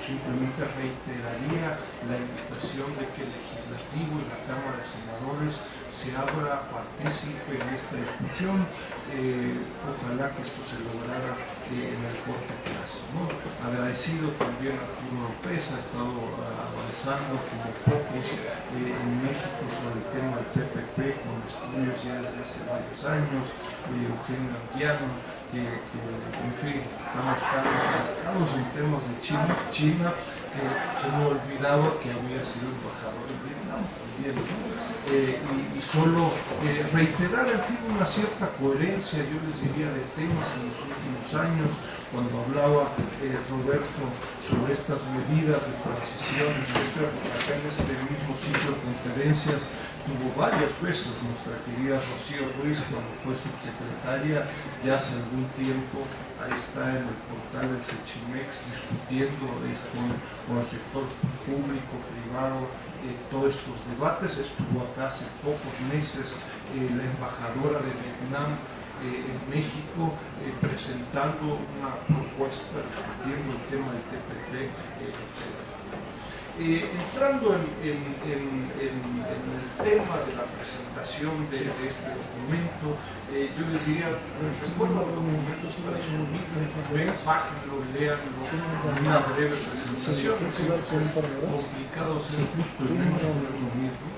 simplemente reiteraría la invitación de que el legislativo y la Cámara de Senadores se abra partícipe en esta discusión. Ojalá que esto se lograra en el corto plazo, ¿no? Agradecido también a Arturo López, ha estado avanzando como pocos en México sobre el tema del TPP con estudios ya desde hace varios años, Eugenio Anguiano, que en fin, estamos tan enfrascados en temas de China, que se me olvidaba que había sido embajador en Vietnam también, ¿no? Y solo reiterar, en fin, una cierta coherencia, yo les diría, de temas en los últimos años, cuando hablaba Roberto sobre estas medidas de transición, etc., pues acá en este mismo ciclo de conferencias tuvo varias veces nuestra querida Rocío Ruiz cuando fue subsecretaria ya hace algún tiempo. Ahí está en el portal del Sechimex discutiendo con el sector público, privado, todos estos debates. Estuvo acá hace pocos meses la embajadora de Vietnam en México presentando una propuesta discutiendo el tema del TPP, etc. Entrando en el tema de la presentación de este documento, yo les diría, recuerdo los documentos para bájenlo, léanlo, una breve presentación, es complicado ser justo y menos con lo mismo,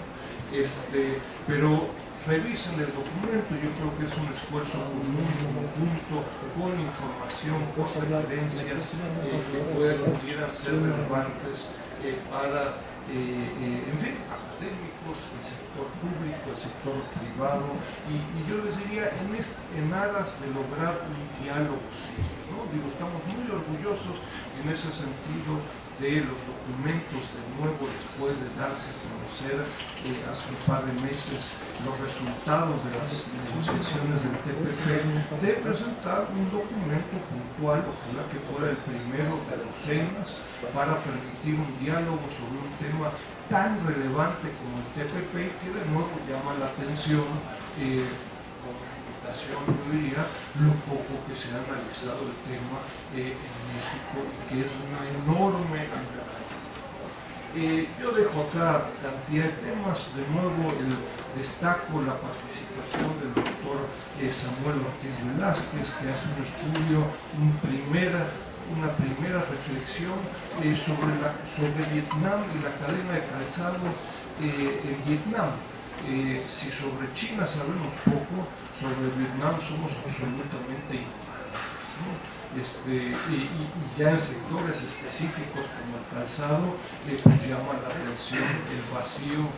pero revisen el documento. Yo creo que es un esfuerzo común, conjunto, con información, con referencias que pudieran ser relevantes para, en fin, académicos, el sector público, el sector privado, y yo les diría, en aras de lograr un diálogo serio, ¿no? Digo, estamos muy orgullosos en ese sentido de los documentos, de nuevo, después de darse a conocer hace un par de meses los resultados de las negociaciones del TPP, de presentar un documento puntual, ojalá que fuera el primero de docenas, para permitir un diálogo sobre un tema tan relevante como el TPP, que de nuevo llama la atención, yo diría, lo poco que se ha analizado el tema en México, y que es una enorme imperativa. Yo dejo acá cantidad de temas. De nuevo destaco la participación del doctor Samuel Ortiz Velázquez, que hace un estudio, una primera reflexión sobre Vietnam y la cadena de calzado en Vietnam. Si sobre China sabemos poco, sobre Vietnam somos absolutamente ignorantes, ¿no? Y ya en sectores específicos como el calzado, pues llama la atención el vacío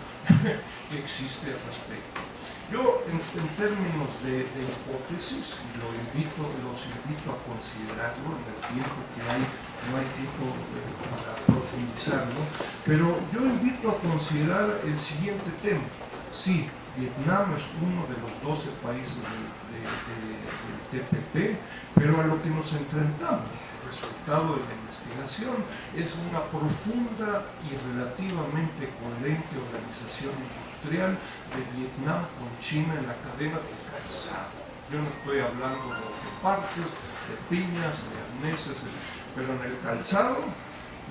que existe al respecto. Yo, en términos de hipótesis, los invito a considerarlo en el tiempo que hay, no hay tiempo para profundizarlo, pero yo invito a considerar el siguiente tema. Sí, Vietnam es uno de los 12 países del TPP, pero a lo que nos enfrentamos, resultado de la investigación, es una profunda y relativamente coherente organización industrial de Vietnam con China en la cadena del calzado. Yo no estoy hablando de partes, de piñas, de arneses, pero en el calzado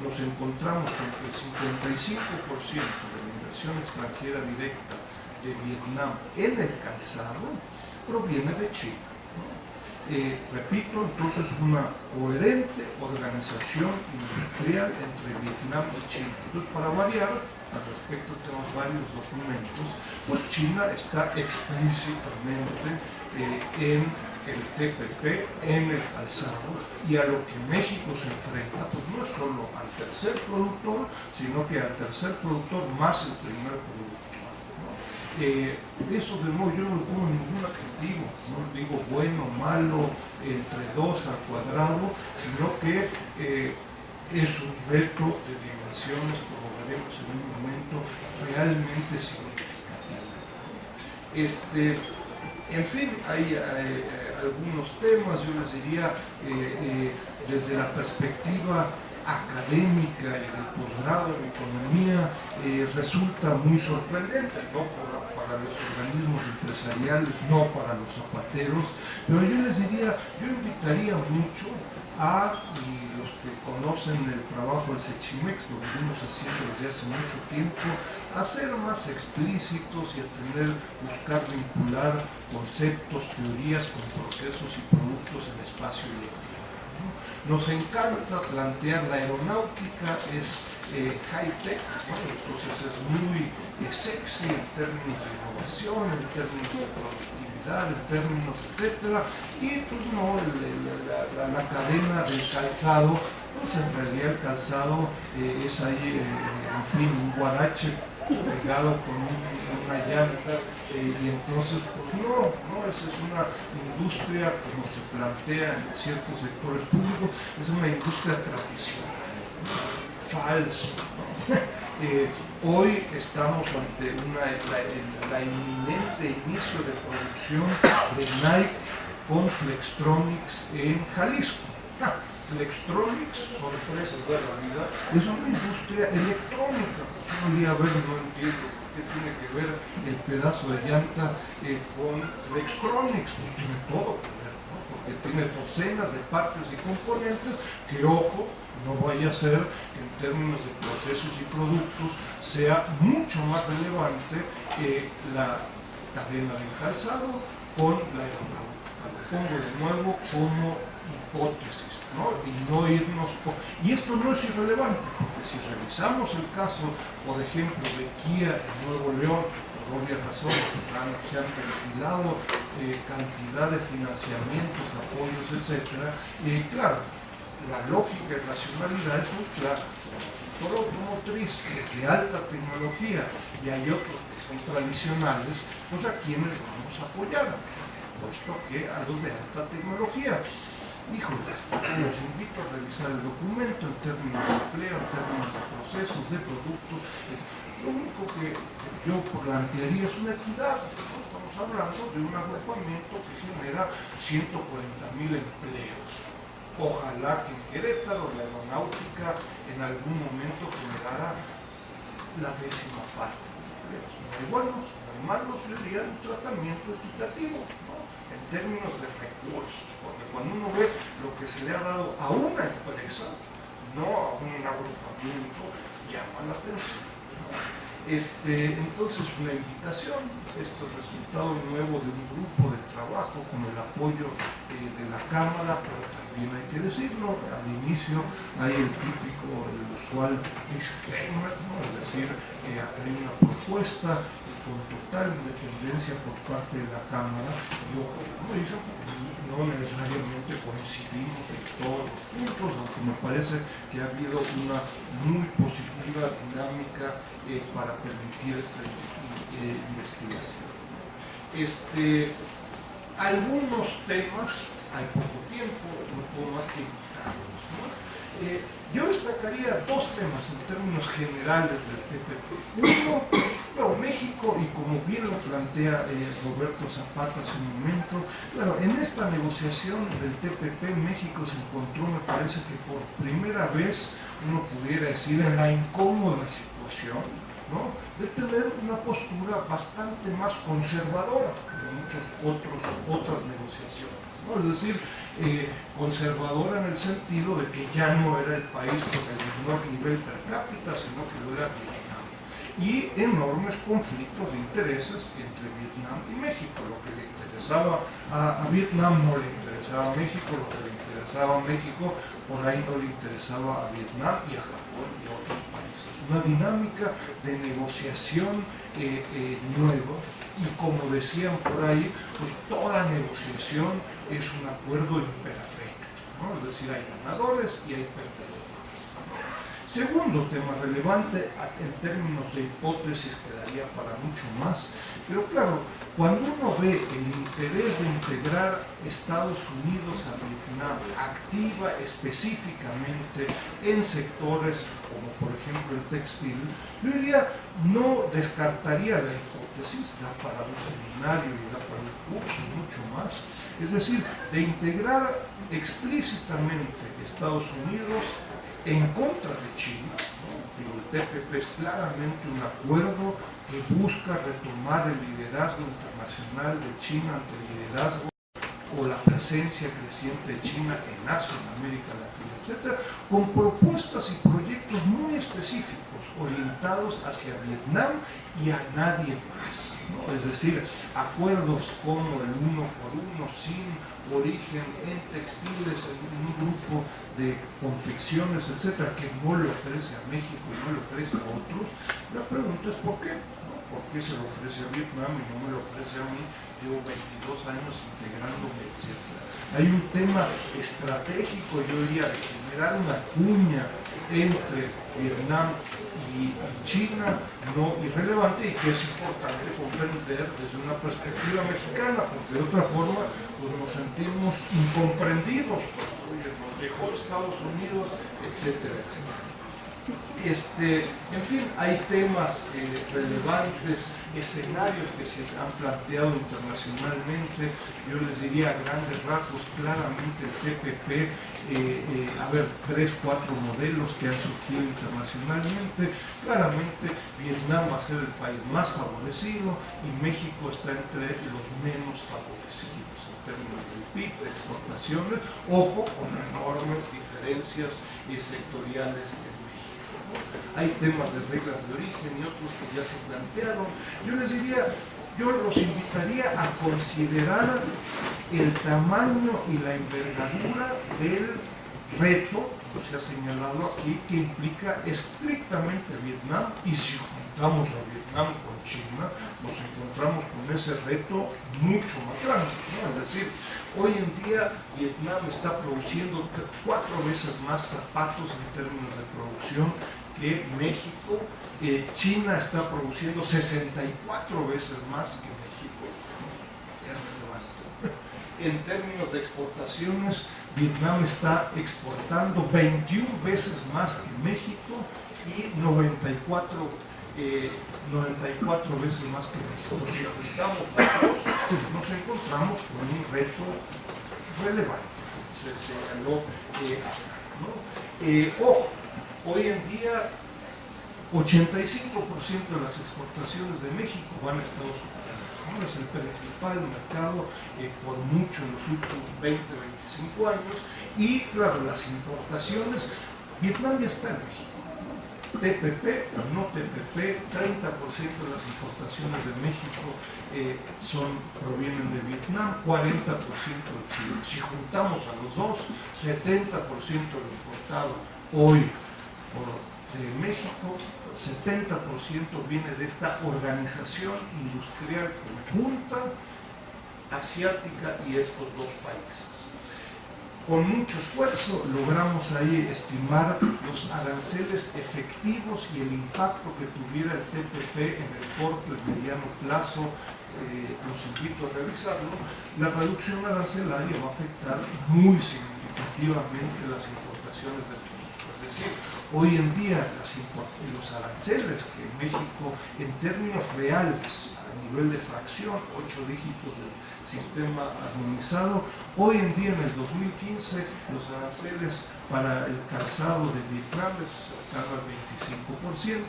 nos encontramos con que el 55% de la inversión extranjera directa de Vietnam en el calzado proviene de China, ¿no? Repito, entonces una coherente organización industrial entre Vietnam y China. Entonces, para variar, al respecto tenemos varios documentos, pues China está explícitamente en el TPP, en el calzado, y a lo que México se enfrenta, pues no es solo al tercer productor, sino que al tercer productor más el primer productor. Eso de nuevo yo no le pongo ningún adjetivo, no digo bueno, malo, entre dos al cuadrado, sino que es un reto de dimensiones, como veremos en un momento, crecimiento realmente significativo. En fin, hay algunos temas, yo les diría, desde la perspectiva académica y del posgrado en economía, resulta muy sorprendente, no para los organismos empresariales, no para los zapateros, pero yo les diría, yo invitaría mucho a los que conocen el trabajo del Sechimex, lo venimos haciendo desde hace mucho tiempo, a ser más explícitos y a buscar vincular conceptos, teorías con procesos y productos en espacio directivo. Nos encanta plantear la aeronáutica, es high-tech, entonces es muy sexy en términos de innovación, en términos de productividad, en términos, etcétera, y pues no, la cadena del calzado, pues en realidad el calzado es ahí, en fin, un guarache pegado con una llanta, y entonces, pues no, esa es una industria, como se plantea en ciertos sectores públicos, es una industria tradicional, falso, ¿no? Hoy estamos ante la inminente inicio de producción de Nike con Flextronics en Jalisco. Flextronics, sorpresas de la vida, es una industria electrónica. Yo día a ver, no entiendo qué tiene que ver el pedazo de llanta con Flextronics, pues tiene todo que ver, ¿no? Porque tiene docenas de partes y componentes que, ojo, no vaya a ser que en términos de procesos y productos sea mucho más relevante la cadena del calzado con la aeronáutica. Lo pongo de nuevo como hipótesis, ¿no? Y no irnos y esto no es irrelevante, porque si revisamos el caso, por ejemplo, de Kia en Nuevo León, por obvias razones, pues se han ventilado cantidad de financiamientos, apoyos, etcétera, claro, la lógica y racionalidad es muy clara. El sector automotriz es de alta tecnología y hay otros que son tradicionales, pues a quienes vamos a apoyar, puesto que a los de alta tecnología. Híjole, los invito a revisar el documento en términos de empleo, en términos de procesos, de productos. Lo único que yo plantearía es una equidad. Estamos hablando de un agrupamiento que genera 140,000 empleos. Ojalá que en Querétaro la aeronáutica en algún momento generara la 10ª parte de empleos. No hay buenos, no hay malos, sería un tratamiento equitativo, ¿no? En términos de recursos, porque cuando uno ve lo que se le ha dado a una empresa, no a un agrupamiento, llama la atención, ¿no? Entonces, una invitación, esto es resultado nuevo de un grupo de trabajo con el apoyo de la Cámara, pero también hay que decirlo, al inicio hay el típico, el usual disclaimer, ¿no? Es decir, hay una propuesta con total independencia por parte de la Cámara, yo, como dicen, no necesariamente coincidimos en todos los puntos, aunque me parece que ha habido una muy positiva dinámica para permitir esta investigación. Algunos temas, hay poco tiempo, no puedo más que invitarlos, ¿no? Yo destacaría dos temas en términos generales del TPP. Uno, México, y como bien lo plantea Roberto Zapata hace un momento, claro, en esta negociación del TPP México se encontró, me parece que por primera vez, uno pudiera decir, en la incómoda situación, ¿no?, de tener una postura bastante más conservadora que muchas otras negociaciones, ¿no? Es decir, conservadora en el sentido de que ya no era el país con el menor nivel per cápita, sino que lo era Vietnam. Y enormes conflictos de intereses entre Vietnam y México. Lo que le interesaba a Vietnam no le interesaba a México, lo que le interesaba a México por ahí no le interesaba a Vietnam y a Japón y a otros países. Una dinámica de negociación nueva, y como decían por ahí, pues toda negociación es un acuerdo imperfecto, ¿no? Es decir, hay ganadores y hay perdedores, ¿no? Segundo tema relevante, en términos de hipótesis quedaría para mucho más, pero claro, cuando uno ve el interés de integrar Estados Unidos a Vietnam, activa específicamente en sectores como por ejemplo el textil, yo diría, no descartaría la hipótesis, da para un seminario y da para un curso y mucho más, es decir, de integrar explícitamente Estados Unidos en contra de China, ¿no? El TPP es claramente un acuerdo que busca retomar el liderazgo internacional de China ante el liderazgo o la presencia creciente de China en Asia, en América Latina, etc., con propuestas y proyectos muy específicos orientados hacia Vietnam y a nadie más, ¿no? Es decir, acuerdos como el 1 por 1 sin origen en textiles, en un grupo de confecciones, etcétera, que no le ofrece a México y no le ofrece a otros. La pregunta es ¿por qué? ¿No? ¿Por qué se lo ofrece a Vietnam y no me lo ofrece a mí? Llevo 22 años integrándome, etcétera. Hay un tema estratégico, yo diría, de generar una cuña entre Vietnam y China no irrelevante y que es importante comprender desde una perspectiva mexicana, porque de otra forma pues nos sentimos incomprendidos, pues, oye, nos dejó Estados Unidos, etcétera, etcétera. En fin, hay temas relevantes, escenarios que se han planteado internacionalmente. Yo les diría a grandes rasgos, claramente el TPP, 3, 4 modelos que han surgido internacionalmente. Claramente Vietnam va a ser el país más favorecido y México está entre los menos favorecidos en términos del PIB, de exportaciones, ojo, con enormes diferencias sectoriales en México. Hay temas de reglas de origen y otros que ya se plantearon. Yo les diría, yo los invitaría a considerar el tamaño y la envergadura del reto, como se ha señalado aquí, que implica estrictamente Vietnam, y si juntamos a Vietnam con China, nos encontramos con ese reto mucho más grande, ¿no? Es decir, hoy en día Vietnam está produciendo 4 veces más zapatos en términos de producción que México. China está produciendo 64 veces más que México. Es relevante. En términos de exportaciones, Vietnam está exportando 21 veces más que México y 94 veces más que México. Si juntamos las dos, nos encontramos con un reto relevante. Se señaló acá, ¿no? Hoy en día 85% de las exportaciones de México van a Estados Unidos, ¿no? Es el principal mercado por mucho en los últimos 20-25 años, y claro, las importaciones, Vietnam ya está en México. TPP o no TPP, 30% de las importaciones de México provienen de Vietnam, 40% de Chile. Si juntamos a los dos, 70% de lo importado hoy por México, 70% viene de esta organización industrial conjunta asiática y estos dos países. Con mucho esfuerzo logramos ahí estimar los aranceles efectivos y el impacto que tuviera el TPP en el corto y mediano plazo. Los invito a revisarlo. La reducción arancelaria va a afectar muy significativamente las importaciones de México. Es decir, hoy en día los aranceles que México, en términos reales, a nivel de fracción, 8 dígitos del sistema armonizado, hoy en día en el 2015 los aranceles para el calzado de Vietnam es cercano al 25%,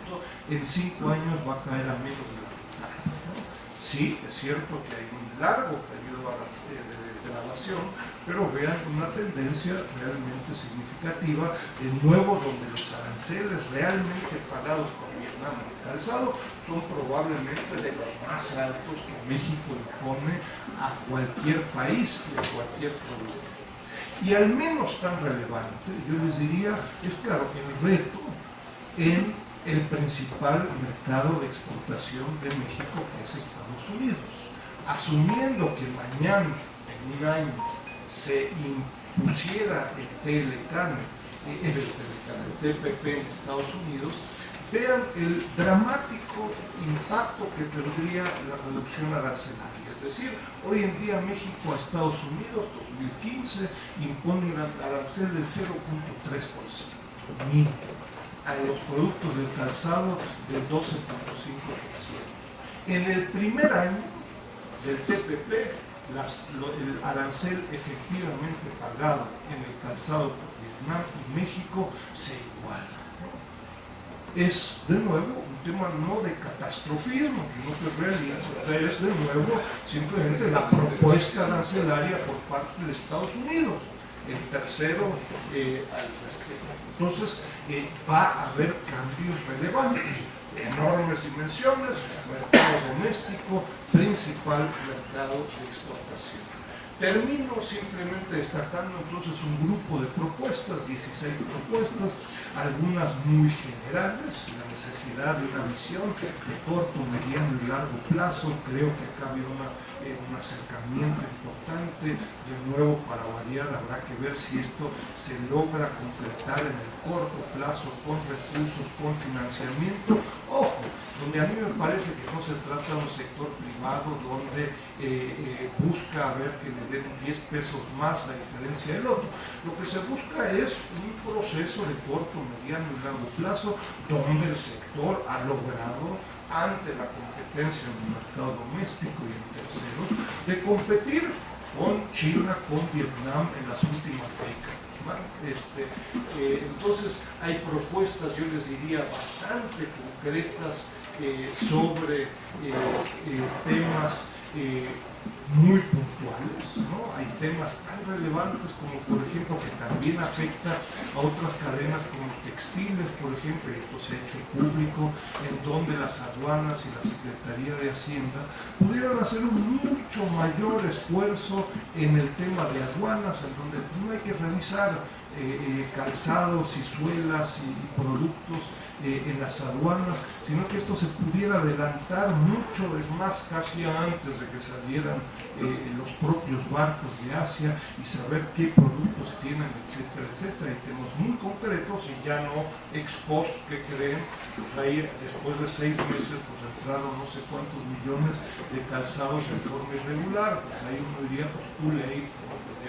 en 5 años va a caer a menos de la mitad, ¿no? Sí, es cierto que hay un largo periodo de devaluación, pero vean una tendencia realmente significativa, de nuevo donde los aranceles realmente pagados por Vietnam en el calzado son probablemente de los más altos que México impone a cualquier país y a cualquier producto. Y al menos tan relevante, yo les diría, es claro, el reto en el principal mercado de exportación de México, que es Estados Unidos. Asumiendo que mañana, en un año, se impusiera el TLCAN el TPP en Estados Unidos, vean el dramático impacto que tendría la reducción arancelaria. Es decir, hoy en día México a Estados Unidos, 2015, impone un arancel del 0.3%, mínimo, a los productos del calzado del 12.5%. En el primer año del TPP, el arancel efectivamente pagado en el calzado por Vietnam y México se iguala. Es de nuevo un tema no de catastrofismo, sino que realmente es de nuevo simplemente la propuesta arancelaria por parte de Estados Unidos. El tercero al respecto. Entonces va a haber cambios relevantes, enormes dimensiones, mercado doméstico, principal mercado de exportación. Termino simplemente destacando entonces un grupo de propuestas, 16 propuestas, algunas muy generales, la necesidad de una visión de corto, mediano y largo plazo. Creo que acá había un acercamiento importante. De nuevo, para variar, habrá que ver si esto se logra completar en el corto plazo con recursos, con financiamiento. Ojo, donde a mí me parece que no se trata de un sector privado donde busca a ver que le den 10 pesos más a diferencia del otro. Lo que se busca es un proceso de corto, mediano y largo plazo donde el sector ha logrado, ante la competencia en el mercado doméstico y en terceros, de competir con China, con Vietnam en las últimas décadas. Entonces hay propuestas, yo les diría, bastante concretas sobre temas muy puntuales, ¿no? Hay temas tan relevantes como, por ejemplo, que también afecta a otras cadenas como textiles, por ejemplo, y esto se ha hecho público, en donde las aduanas y la Secretaría de Hacienda pudieran hacer un mucho mayor esfuerzo en el tema de aduanas, en donde no hay que revisar calzados y suelas y productos en las aduanas, sino que esto se pudiera adelantar mucho, es más, casi antes de que salieran los propios barcos de Asia y saber qué productos tienen, etcétera, etcétera. Y temas muy concretos y ya no ex post, que creen, pues ahí después de 6 meses pues entraron no sé cuántos millones de calzados en forma irregular, pues ahí uno diría, pues pule ahí, pues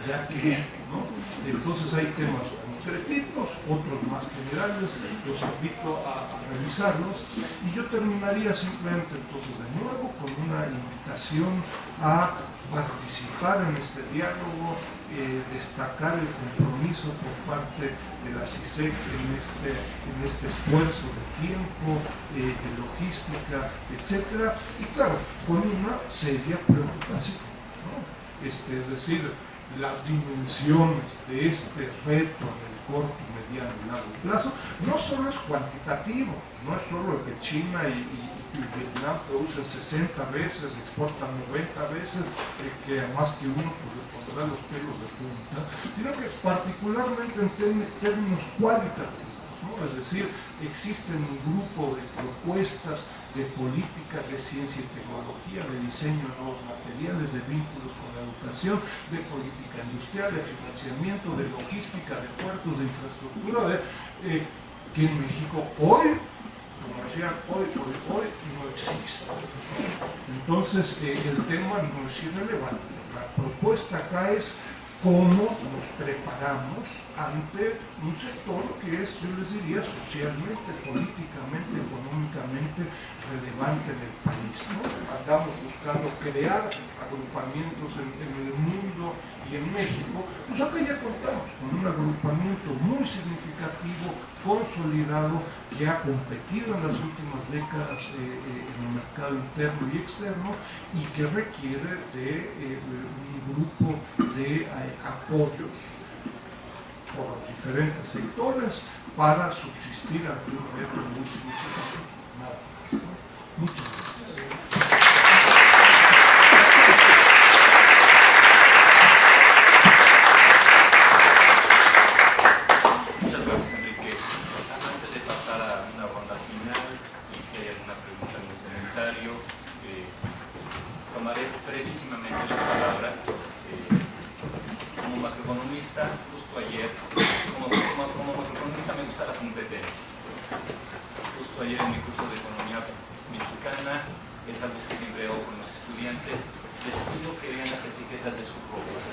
ya que, ¿no? Entonces hay temas concretitos, otros más generales, los invito a revisarlos, y yo terminaría simplemente entonces de nuevo con una invitación a participar en este diálogo, destacar el compromiso por parte de la CISEC en este esfuerzo de tiempo, de logística, etcétera, y claro, con una seria preocupación, ¿no? Es decir, las dimensiones de este reto en el corto, mediano y largo plazo no solo es cuantitativo, no es solo que China y Vietnam producen 60 veces, exportan 90 veces, que además que uno pues, le pondrá los pelos de punta, sino que es particularmente en términos cualitativos, ¿no? Es decir, existen un grupo de propuestas, de políticas de ciencia y tecnología, de diseño de nuevos materiales, de vínculos con la educación, de política industrial, de financiamiento, de logística, de puertos, de infraestructura, que en México hoy, como decían, hoy no existe. Entonces, el tema no es irrelevante. La propuesta acá es cómo nos preparamos ante un sector que es, yo les diría, socialmente, políticamente, económicamente relevante en el país, ¿no? Andamos buscando crear agrupamientos en el mundo y en México, pues acá ya contamos con un agrupamiento muy significativo, consolidado, que ha competido en las últimas décadas en el mercado interno y externo, y que requiere de un grupo de apoyos por los diferentes sectores para subsistir ante un reto muy significativo. Nada más, ¿no? Muchas gracias. Muchas gracias, Enrique. Antes de pasar a una ronda final, y si hay alguna pregunta en el comentario, tomaré brevísimamente la palabra. Como macroeconomista, justo ayer, como como macroeconomista me gusta la competencia. Justo ayer en mi curso de economía mexicana es algo que siempre hago con los estudiantes. Les pido que vean las etiquetas de su ropa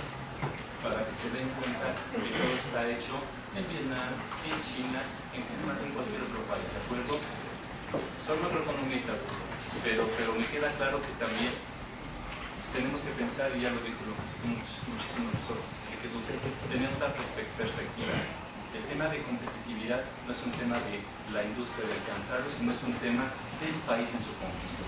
para que se den cuenta que todo está hecho en Vietnam, en China, en cualquier otro país, ¿de acuerdo? Soy macroeconomista, pero me queda claro que también tenemos que pensar, y ya lo dije muchísimo nosotros, tener otra perspectiva. El tema de competitividad no es un tema de la industria del calzado, sino es un tema del país en su conjunto.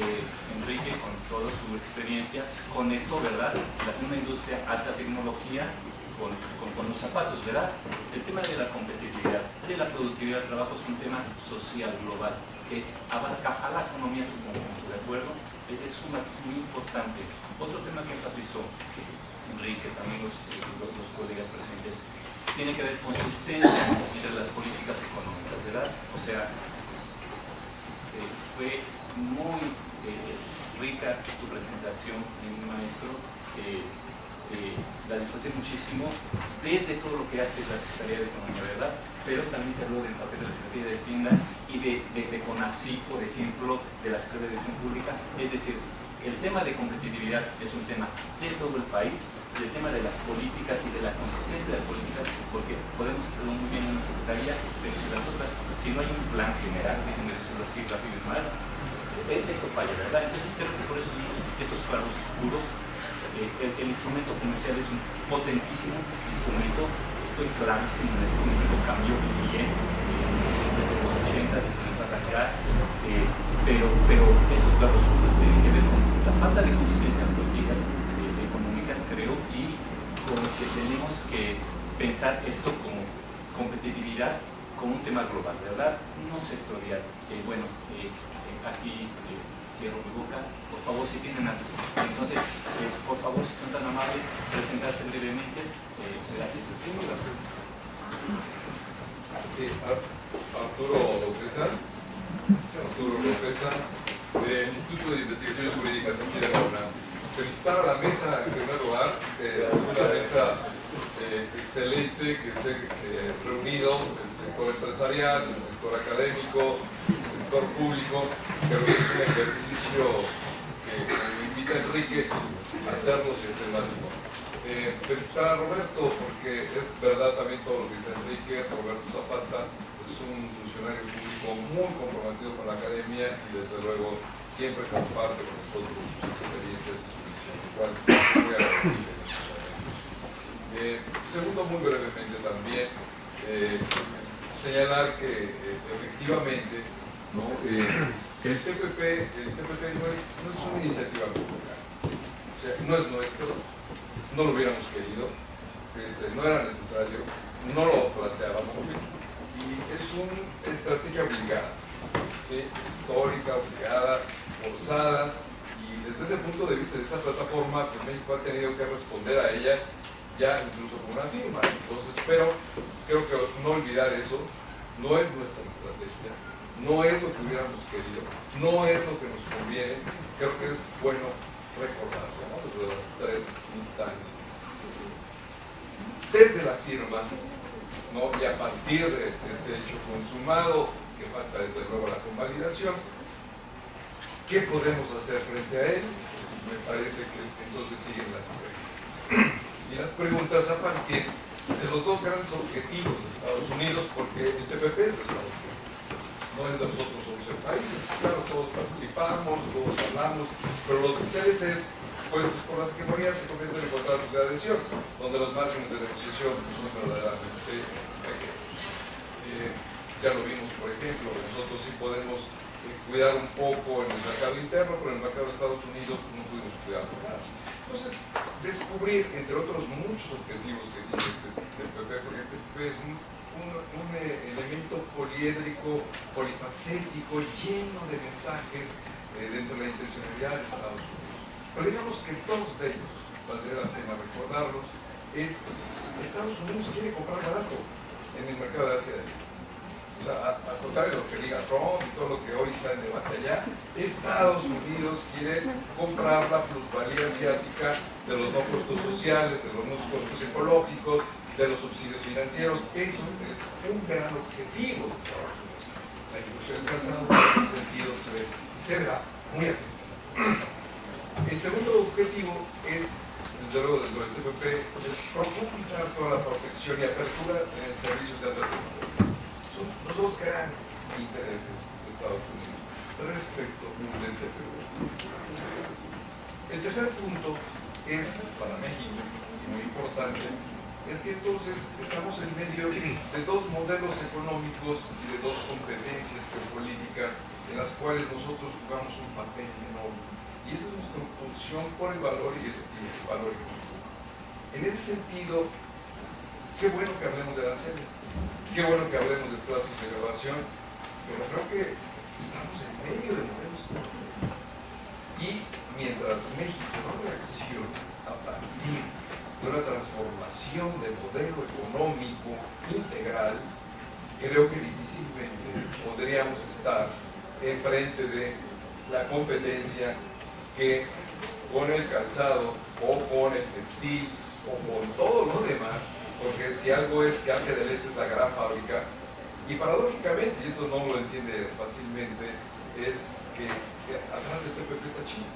Enrique, con toda su experiencia, conectó, ¿verdad?, una industria alta tecnología con los zapatos, ¿verdad? El tema de la competitividad, de la productividad del trabajo es un tema social, global, que abarca a la economía en su conjunto, ¿de acuerdo? Es muy importante. Otro tema que enfatizó Enrique, también los colegas presentes, tiene que ver con consistencia entre las políticas económicas, ¿verdad? O sea, fue muy rica tu presentación, mi maestro, la disfruté muchísimo, desde todo lo que hace la Secretaría de Economía, ¿verdad? Pero también se habló del papel de la Secretaría de Hacienda y de CONACYT, por ejemplo, de la Secretaría de Educación Pública. Es decir, el tema de competitividad es un tema de todo el país, el tema de las políticas y de la consistencia de las políticas, porque podemos hacerlo muy bien en una secretaría, pero si no hay un plan general, déjenme decirlo así rápido y mal, esto falla, ¿verdad? Entonces creo que por eso tenemos estos claros oscuros. El instrumento comercial es un potentísimo instrumento, estoy clarísimo en esto, México cambió bien desde los 80, desde para acá, pero estos claros oscuros tienen que ver con la falta de consistencia en las políticas económicas, creo, y con que tenemos que pensar esto como competitividad, como un tema global, ¿verdad? No sectorial. Bueno, aquí cierro mi boca, por favor, si tienen algo. Entonces, por favor, si son tan amables, presentarse brevemente. Gracias. Sí, Arturo Lopeza, del Instituto de Investigaciones Jurídicas aquí de la UNAM. Felicitar a la mesa, en primer lugar, una mesa excelente, que esté reunido el sector empresarial, el sector académico, el sector público. Creo que es un ejercicio que me invita Enrique a hacerlo sistemático. Felicitar a Roberto, porque es verdad también todo lo que dice Enrique. Roberto Zapata es un funcionario público muy comprometido con la academia y desde luego siempre comparte con nosotros sus experiencias y su visión, lo cual muy agradecido. Segundo, muy brevemente también, señalar que efectivamente, ¿no? El TPP no es una iniciativa pública, o sea, no es nuestro, no lo hubiéramos querido, no era necesario, no lo planteábamos y es una estrategia obligada, ¿sí? Histórica, obligada, forzada, y desde ese punto de vista de esta plataforma, pues México ha tenido que responder a ella ya incluso con una firma. Entonces, pero creo que no olvidar eso, no es nuestra estrategia, no es lo que hubiéramos querido, no es lo que nos conviene. Creo que es bueno recordarlo, ¿no?, desde las tres instancias. Desde la firma, ¿no?, y a partir de este hecho consumado, que falta desde luego la convalidación, ¿qué podemos hacer frente a él? Me parece que entonces siguen las preguntas. Y las preguntas a partir de los dos grandes objetivos de Estados Unidos, porque el TPP es de Estados Unidos, no es de los otros 11 países. Claro, todos participamos, todos hablamos, pero los intereses puestos por las hegemonías se convierten en contratos de adhesión, donde los márgenes de negociación son verdaderamente pequeños. Ya lo vimos, por ejemplo, nosotros sí podemos cuidar un poco en el mercado interno, pero en el mercado de Estados Unidos no pudimos cuidarlo nada. Entonces, descubrir, entre otros muchos objetivos que tiene este TPP, porque el TPP es un elemento poliédrico, polifacético, lleno de mensajes dentro de la intencionalidad de Estados Unidos. Pero digamos que todos de ellos, valdría la pena recordarlos, Estados Unidos quiere comprar barato en el mercado de Asia del Este. O sea, al contrario de lo que diga Trump y todo lo que hoy está en debate allá, Estados Unidos quiere comprar la plusvalía asiática de los no costos sociales, de los no costos ecológicos, de los subsidios financieros. Eso es un gran objetivo de Estados Unidos. La industria del calzado en ese sentido se verá muy afectada. El segundo objetivo es, desde luego, dentro del TPP, es profundizar toda la protección y apertura en servicios de alta tecnología. Son los dos grandes intereses de Estados Unidos respecto del TPP. El tercer punto es, para México, y muy importante, es que entonces estamos en medio de dos modelos económicos y de dos competencias geopolíticas en las cuales nosotros jugamos un papel enorme. Y esa es nuestra función por el valor y el valor económico. En ese sentido, qué bueno que hablemos de aranceles, qué bueno que hablemos de plazos de graduación, pero creo que estamos en medio de modelos económicos. Y mientras México no reacciona a partir de una transformación de modelo económico integral, creo que difícilmente podríamos estar enfrente de la competencia que con el calzado o con el textil o con todo lo demás, porque si algo es que Asia del Este es la gran fábrica, y paradójicamente, y esto no lo entiende fácilmente, es que atrás del TPP está China.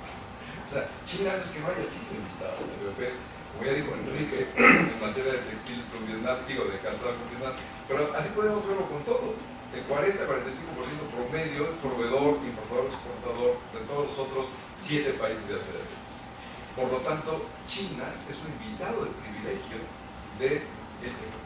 O sea, China no es que no haya sido invitado al TPP, como ya dijo Enrique, en materia de textiles con Vietnam, digo, de calzado con Vietnam, pero así podemos verlo con todo. El 40-45% promedio es proveedor, importador, exportador de todos los otros 7 países de Asia del Este. Por lo tanto, China es un invitado de privilegio del TPP.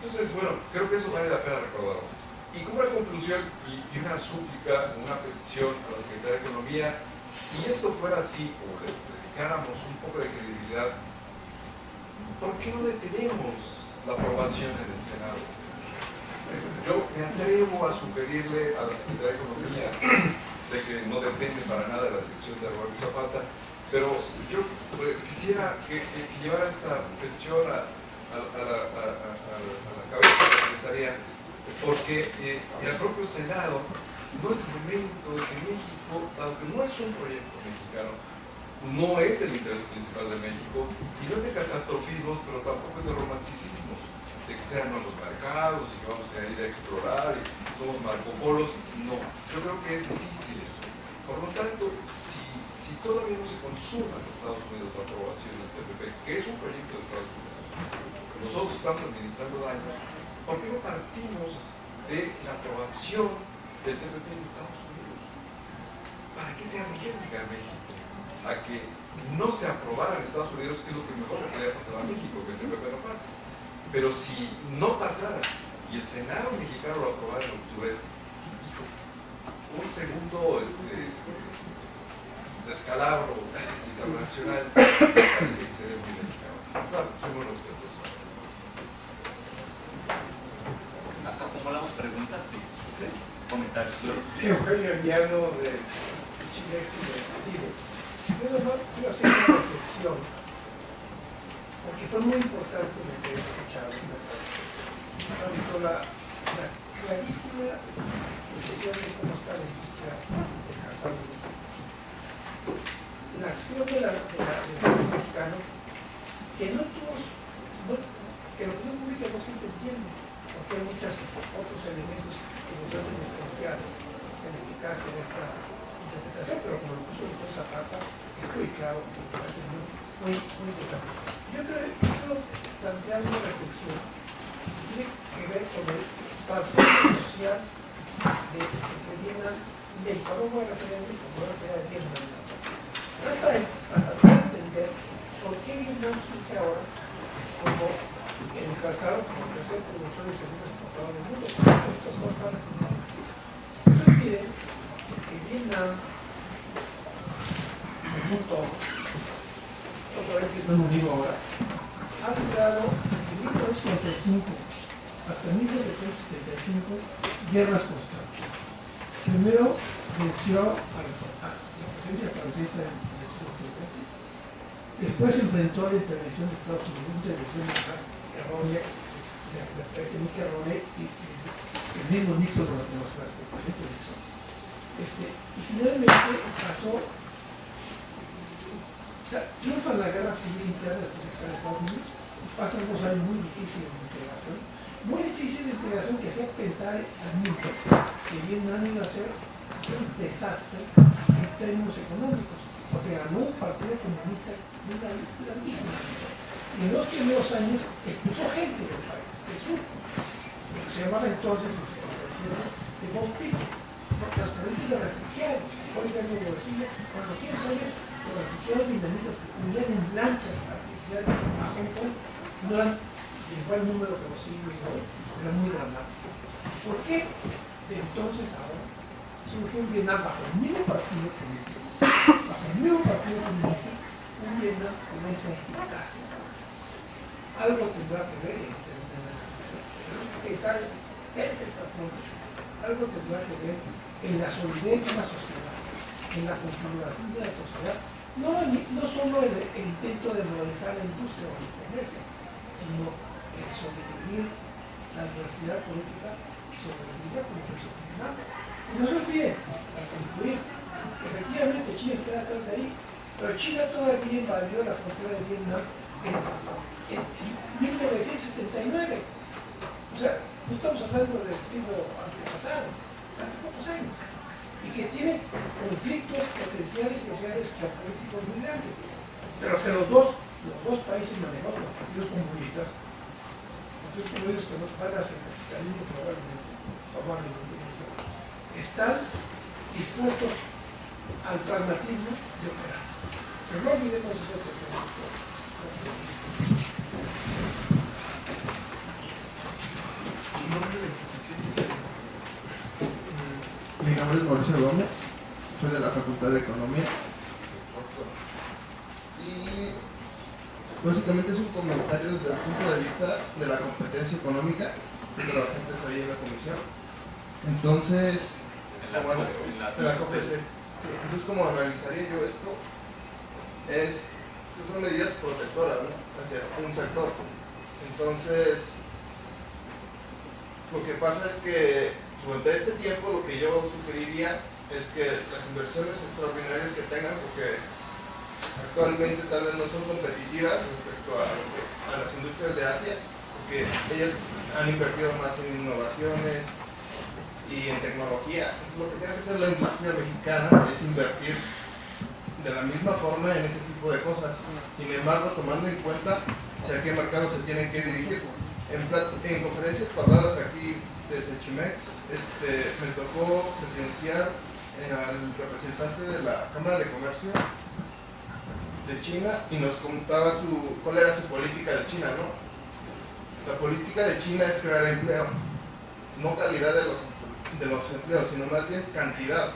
Entonces, bueno, creo que eso vale la pena recordarlo. Y como una conclusión y una súplica, una petición a la Secretaría de Economía, si esto fuera así, o le dedicáramos un poco de credibilidad, ¿por qué no detenemos la aprobación en el Senado? Yo me atrevo a sugerirle a la Secretaría de Economía, sé que no depende para nada de la dirección de Roberto Zapata, pero yo quisiera que llevara esta petición a la cabeza de la Secretaría, porque el propio Senado no es momento de que México, aunque no es un proyecto mexicano, no es el interés principal de México, y no es de catastrofismos, pero tampoco es de romanticismos, de que sean los mercados y que vamos a ir a explorar y somos Marco Polos. No, yo creo que es difícil eso. Por lo tanto, si todavía no se consuma en Estados Unidos la aprobación del TPP, que es un proyecto de Estados Unidos, nosotros estamos administrando daños, ¿por qué no partimos de la aprobación del TPP en Estados Unidos? ¿Para qué se arriesga México a que no se aprobara en Estados Unidos, que es lo que mejor le podría pasar a México, que el TPP no pase? Pero si no pasara y el Senado mexicano lo aprobara en octubre, un segundo descalabro internacional parece que sería muy delicado. Soy muy respetuoso. Acumulamos preguntas y comentarios. Eugenio Anguiano de Chilex y de Chile. Yo nomás quiero hacer una reflexión, porque fue muy importante lo que he escuchado. Tanto la clarísima cuestión de cómo está la industria del calzado, la acción del gobierno mexicano, que no todos, que la opinión pública no siempre entiende, porque hay muchos otros elementos que nos hacen desconfiar de la eficacia de esta interpretación, pero como lo puso el doctor Zapata, es muy claro, me parece muy interesante. Yo quiero plantear una reflexión que tiene que ver con el trasfondo social de Vietnam y México. No voy a referir a México, voy a referir a Vietnam. Trata de entender por qué Vietnam surge ahora como el calzado, como el tercer productor y segundo exportador del mundo. Estos dos van a no se olviden que Vietnam, el mundo, otra vez Vietnam unido ahora, ha durado desde 1975 hasta 1975 guerras constantes. Primero venció a la presencia francesa en el sur. Después se enfrentó a la intervención de Estados Unidos, una intervención errónea, me parece muy errónea, y el mismo Nixon lo demostró, el presidente Nixon. Y finalmente pasó, o sea, triunfa la guerra civil interna de Estados Unidos, pasan 2 años muy difíciles de integración, que hacía pensar a muchos que Vietnam iba a ser un desastre en términos económicos, porque ganó un partido comunista grandísimo. Y en los primeros años expulsó gente del país, del sur. Se llamaba entonces el secretario de Boston, porque las políticas de refugiados, oigan el bolsillo, cuando tienes años, los refugiados vietnamitas que vivían en lanchas artificiales a Hong Kong, no eran igual número que los siglos hoy, era muy dramático. ¿Por qué de entonces ahora surge un Vietnam bajo el mismo partido político, un Vietnam con esa eficacia? Algo tendrá que ver pensar ese patrón, algo tendrá que ver en la solidez de la sociedad, en la configuración de la sociedad, no solo el intento de modernizar la industria o el comercio, sino el sobrevivir la diversidad política y sobrevivir como personalidad. Y no se olviden, para concluir, efectivamente China está atrás ahí, pero China todavía invadió la frontera de Vietnam en 1979. O sea, no estamos hablando del siglo antepasado, hace pocos años, y que tiene conflictos potenciales y reales geopolíticos muy grandes, pero que los dos países manejados, los partidos comunistas que nos van a hacer el capitalismo probablemente, están dispuestos al pragmatismo de operar. Pero no olvidemos ese tercer aspecto. Mi nombre es Mauricio Gómez, soy de la Facultad de Economía y básicamente es un comentario desde el punto de vista de la competencia económica de los agentes ahí en la comisión. Entonces, entonces como analizaría yo esto, estas son medidas protectoras, ¿no?, hacia un sector. Entonces, lo que pasa es que durante este tiempo lo que yo sugeriría es que las inversiones extraordinarias que tengan, porque actualmente tal vez no son competitivas respecto a las industrias de Asia, porque ellas han invertido más en innovaciones y en tecnología. Entonces, lo que tiene que hacer la industria mexicana es invertir de la misma forma en ese tipo de cosas. Sin embargo, tomando en cuenta hacia qué mercado se tienen que dirigir. En conferencias pasadas aquí de Sechimex, me tocó presenciar al representante de la Cámara de Comercio de China y nos contaba cuál era su política de China, ¿no? La política de China es crear empleo, no calidad de los empleos, sino más bien cantidad.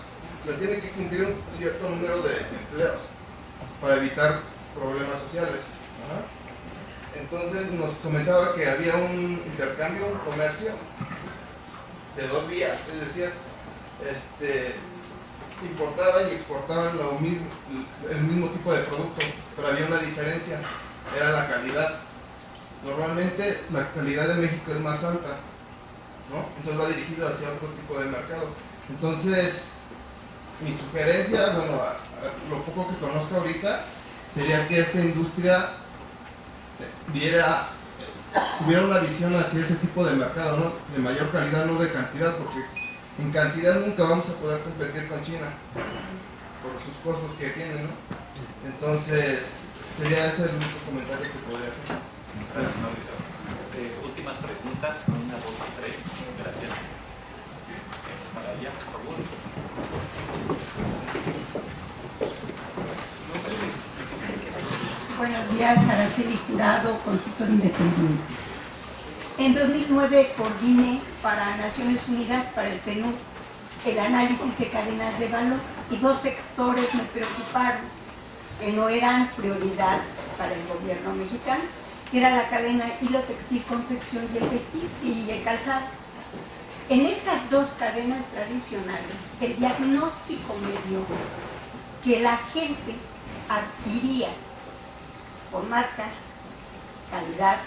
O sea, tiene que cumplir un cierto número de empleos para evitar problemas sociales. Ajá. Entonces nos comentaba que había un intercambio, un comercio de 2 vías, es decir, importaban y exportaban el mismo tipo de producto, pero había una diferencia, era la calidad. Normalmente la calidad de México es más alta, ¿no? Entonces va dirigido hacia otro tipo de mercado. Entonces, mi sugerencia, bueno, lo poco que conozco ahorita, sería que esta industria tuviera una visión hacia ese tipo de mercado, ¿no?, de mayor calidad, no de cantidad, porque en cantidad nunca vamos a poder competir con China por sus costos que tienen, ¿no? Entonces, sería ese el único comentario que podría hacer. Gracias, Mauricio. Últimas preguntas, 1, 2 y 3. Gracias. Para ella, por favor. Buenos días, Araceli Jurado, consultor independiente. En 2009 coordiné para Naciones Unidas, para el PNUD, el análisis de cadenas de valor y 2 sectores me preocuparon, que no eran prioridad para el gobierno mexicano, que era la cadena hilo textil, confección y el textil y el calzado. En estas 2 cadenas tradicionales, el diagnóstico me dio que la gente adquiría por marca, calidad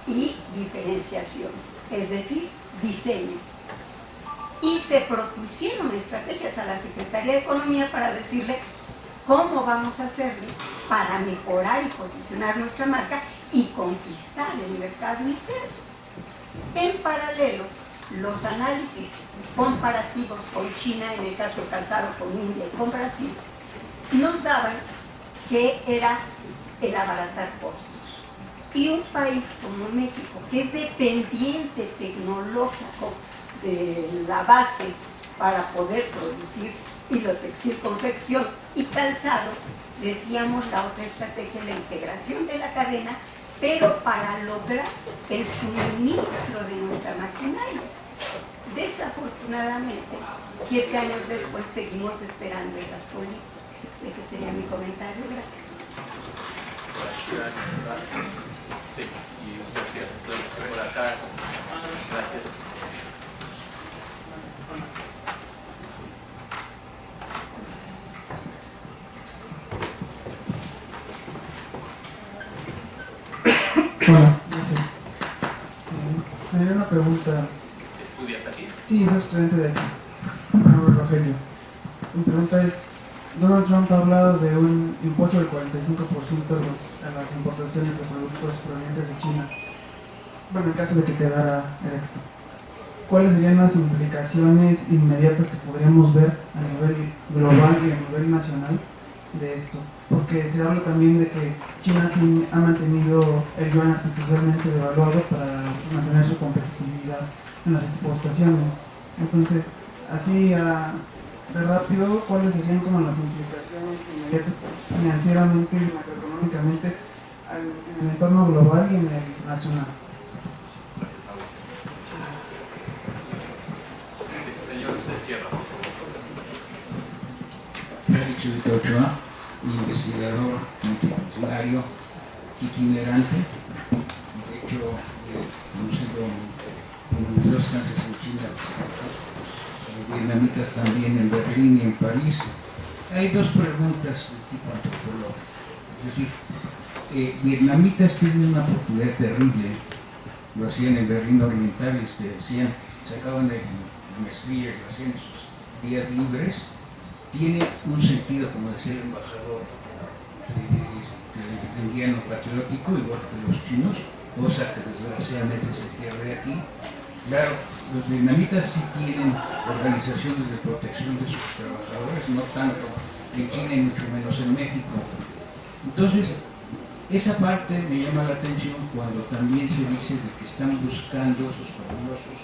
y diferenciación, es decir, diseño. Y se propusieron estrategias a la Secretaría de Economía para decirle cómo vamos a hacerlo para mejorar y posicionar nuestra marca y conquistar el mercado interno. En paralelo, los análisis comparativos con China, en el caso del calzado, con India y con Brasil, nos daban que era el abaratar costos. Y un país como México, que es dependiente tecnológico de la base para poder producir hilo textil, confección y calzado, decíamos la otra estrategia, la integración de la cadena, pero para lograr el suministro de nuestra maquinaria. Desafortunadamente, 7 años después seguimos esperando esas políticas. Ese sería mi comentario. Gracias. Sí, y usted estoy por acá. Gracias. Hola, gracias. Tenía una pregunta. ¿Estudias aquí? Sí, soy estudiante de aquí, Rogelio. Mi pregunta es, Donald Trump ha hablado de un impuesto del 45% a las importaciones de productos provenientes de China. Bueno, en caso de que quedara electo. ¿Cuáles serían las implicaciones inmediatas que podríamos ver a nivel global y a nivel nacional de esto? Porque se habla también de que China ha mantenido el yuan artificialmente devaluado para mantener su competitividad en las exportaciones. Entonces, así de rápido, ¿cuáles serían como las implicaciones inmediatas financieramente y macroeconómicamente en el entorno global y en el nacional? Señor, usted cierra. Félix Víctor Ochoa, investigador multidisciplinario itinerante. De hecho, he conocido numerosas clases en China, vietnamitas también en Berlín y en París. Hay dos preguntas de tipo antropológico. Es decir, vietnamitas tienen una oportunidad terrible. Lo hacían en Berlín Oriental, sacaban de maestría y lo hacían en sus días libres. Tiene un sentido, como decía el embajador, indiano patriótico, igual que los chinos, cosa que desgraciadamente se pierde aquí. Claro, los vietnamitas sí tienen organizaciones de protección de sus trabajadores, no tanto en China y mucho menos en México. Entonces, esa parte me llama la atención cuando también se dice de que están buscando esos fabulosos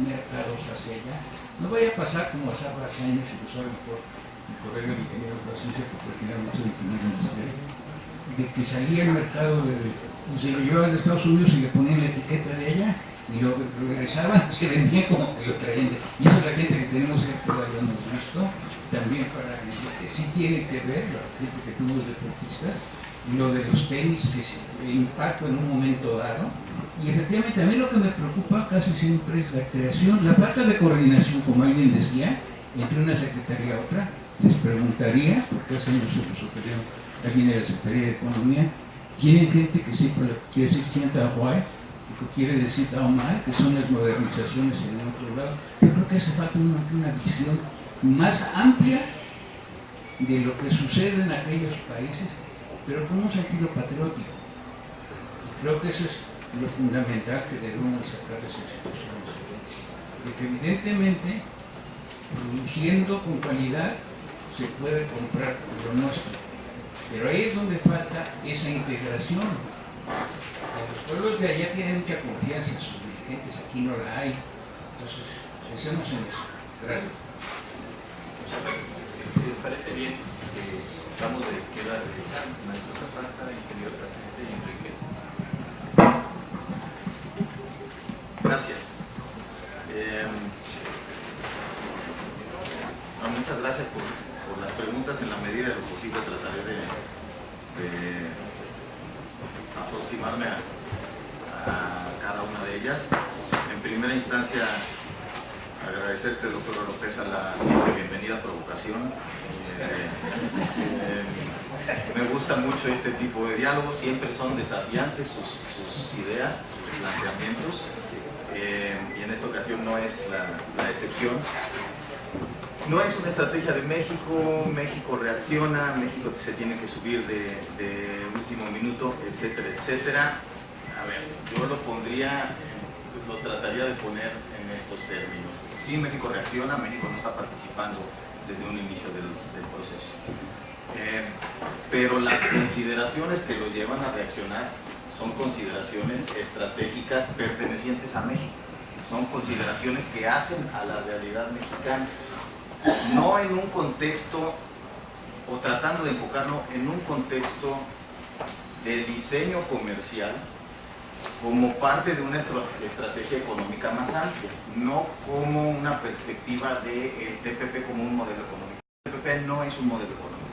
mercados hacia allá. No vaya a pasar como hace años, y lo sabe mejor mi colega el ingeniero Paciencia, porque tiene mucho de ingeniero industrial, de que salía el mercado y se lo llevaban de Estados Unidos y le ponían la etiqueta de allá, y lo regresaban, se vendían como que lo traían. Y eso es la gente que tenemos que todavía hemos visto, también para sí tiene que ver, la gente que tuvo deportistas, lo de los tenis que se impactó en un momento dado. Y efectivamente a mí lo que me preocupa casi siempre es la creación, la falta de coordinación, como alguien decía, entre una secretaría y otra. Les preguntaría, porque hace años se lo supieron alguien de la Secretaría de Economía, tienen gente que sepa lo que quiere decir Tiantahuay, que quiere decir Taomai, que son las modernizaciones en otro lado. Yo creo que hace falta una visión más amplia de lo que sucede en aquellos países, pero con un sentido patriótico. Y creo que eso es lo fundamental que debemos sacar de esas situaciones. Porque evidentemente, produciendo con calidad, se puede comprar lo nuestro. Pero ahí es donde falta esa integración. Los pueblos de allá tienen mucha confianza en sus dirigentes, aquí no la hay. Entonces, pensemos en eso. Gracias. Muchas gracias. Si les parece bien, vamos de izquierda a derecha. Maestro Zapata, ingeniero Paciencia y Enrique. Gracias. Muchas gracias por las preguntas. En la medida de lo posible trataré de aproximarme a cada una de ellas. En primera instancia, agradecerte, doctor López, a la siempre bienvenida provocación. Me gusta mucho este tipo de diálogos, siempre son desafiantes sus ideas, sus planteamientos, y en esta ocasión no es la excepción. No es una estrategia de México, México reacciona, México se tiene que subir de último minuto, etcétera, etcétera. A ver, yo lo trataría de poner en estos términos. Sí, México reacciona, México no está participando desde un inicio del proceso. Pero las consideraciones que lo llevan a reaccionar son consideraciones estratégicas pertenecientes a México. Son consideraciones que hacen a la realidad mexicana. No en un contexto, o tratando de enfocarlo en un contexto de diseño comercial como parte de una estrategia económica más amplia, no como una perspectiva del TPP como un modelo económico. El TPP no es un modelo económico.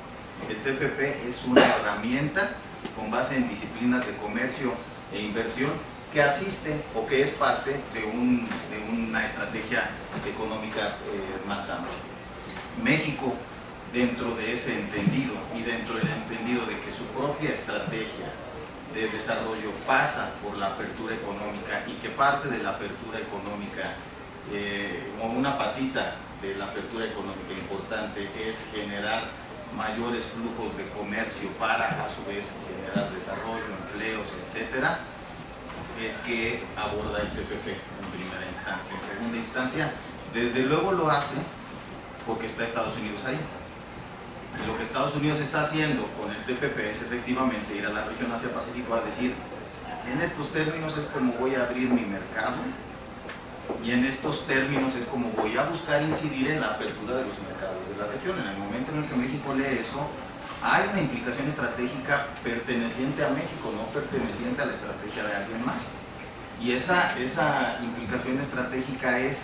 El TPP es una herramienta con base en disciplinas de comercio e inversión que asiste o que es parte de una estrategia económica más amplia. México, dentro de ese entendido y dentro del entendido de que su propia estrategia de desarrollo pasa por la apertura económica y que parte de la apertura económica, o una patita de la apertura económica importante, es generar mayores flujos de comercio para a su vez generar desarrollo, empleos, etcétera, es que aborda el TPP en primera instancia. En segunda instancia, desde luego lo hace porque está Estados Unidos ahí. Y lo que Estados Unidos está haciendo con el TPP es efectivamente ir a la región Asia-Pacífico a decir, en estos términos es como voy a abrir mi mercado y en estos términos es como voy a buscar incidir en la apertura de los mercados de la región. En el momento en el que México lee eso, hay una implicación estratégica perteneciente a México, no perteneciente a la estrategia de alguien más. Y esa implicación estratégica es,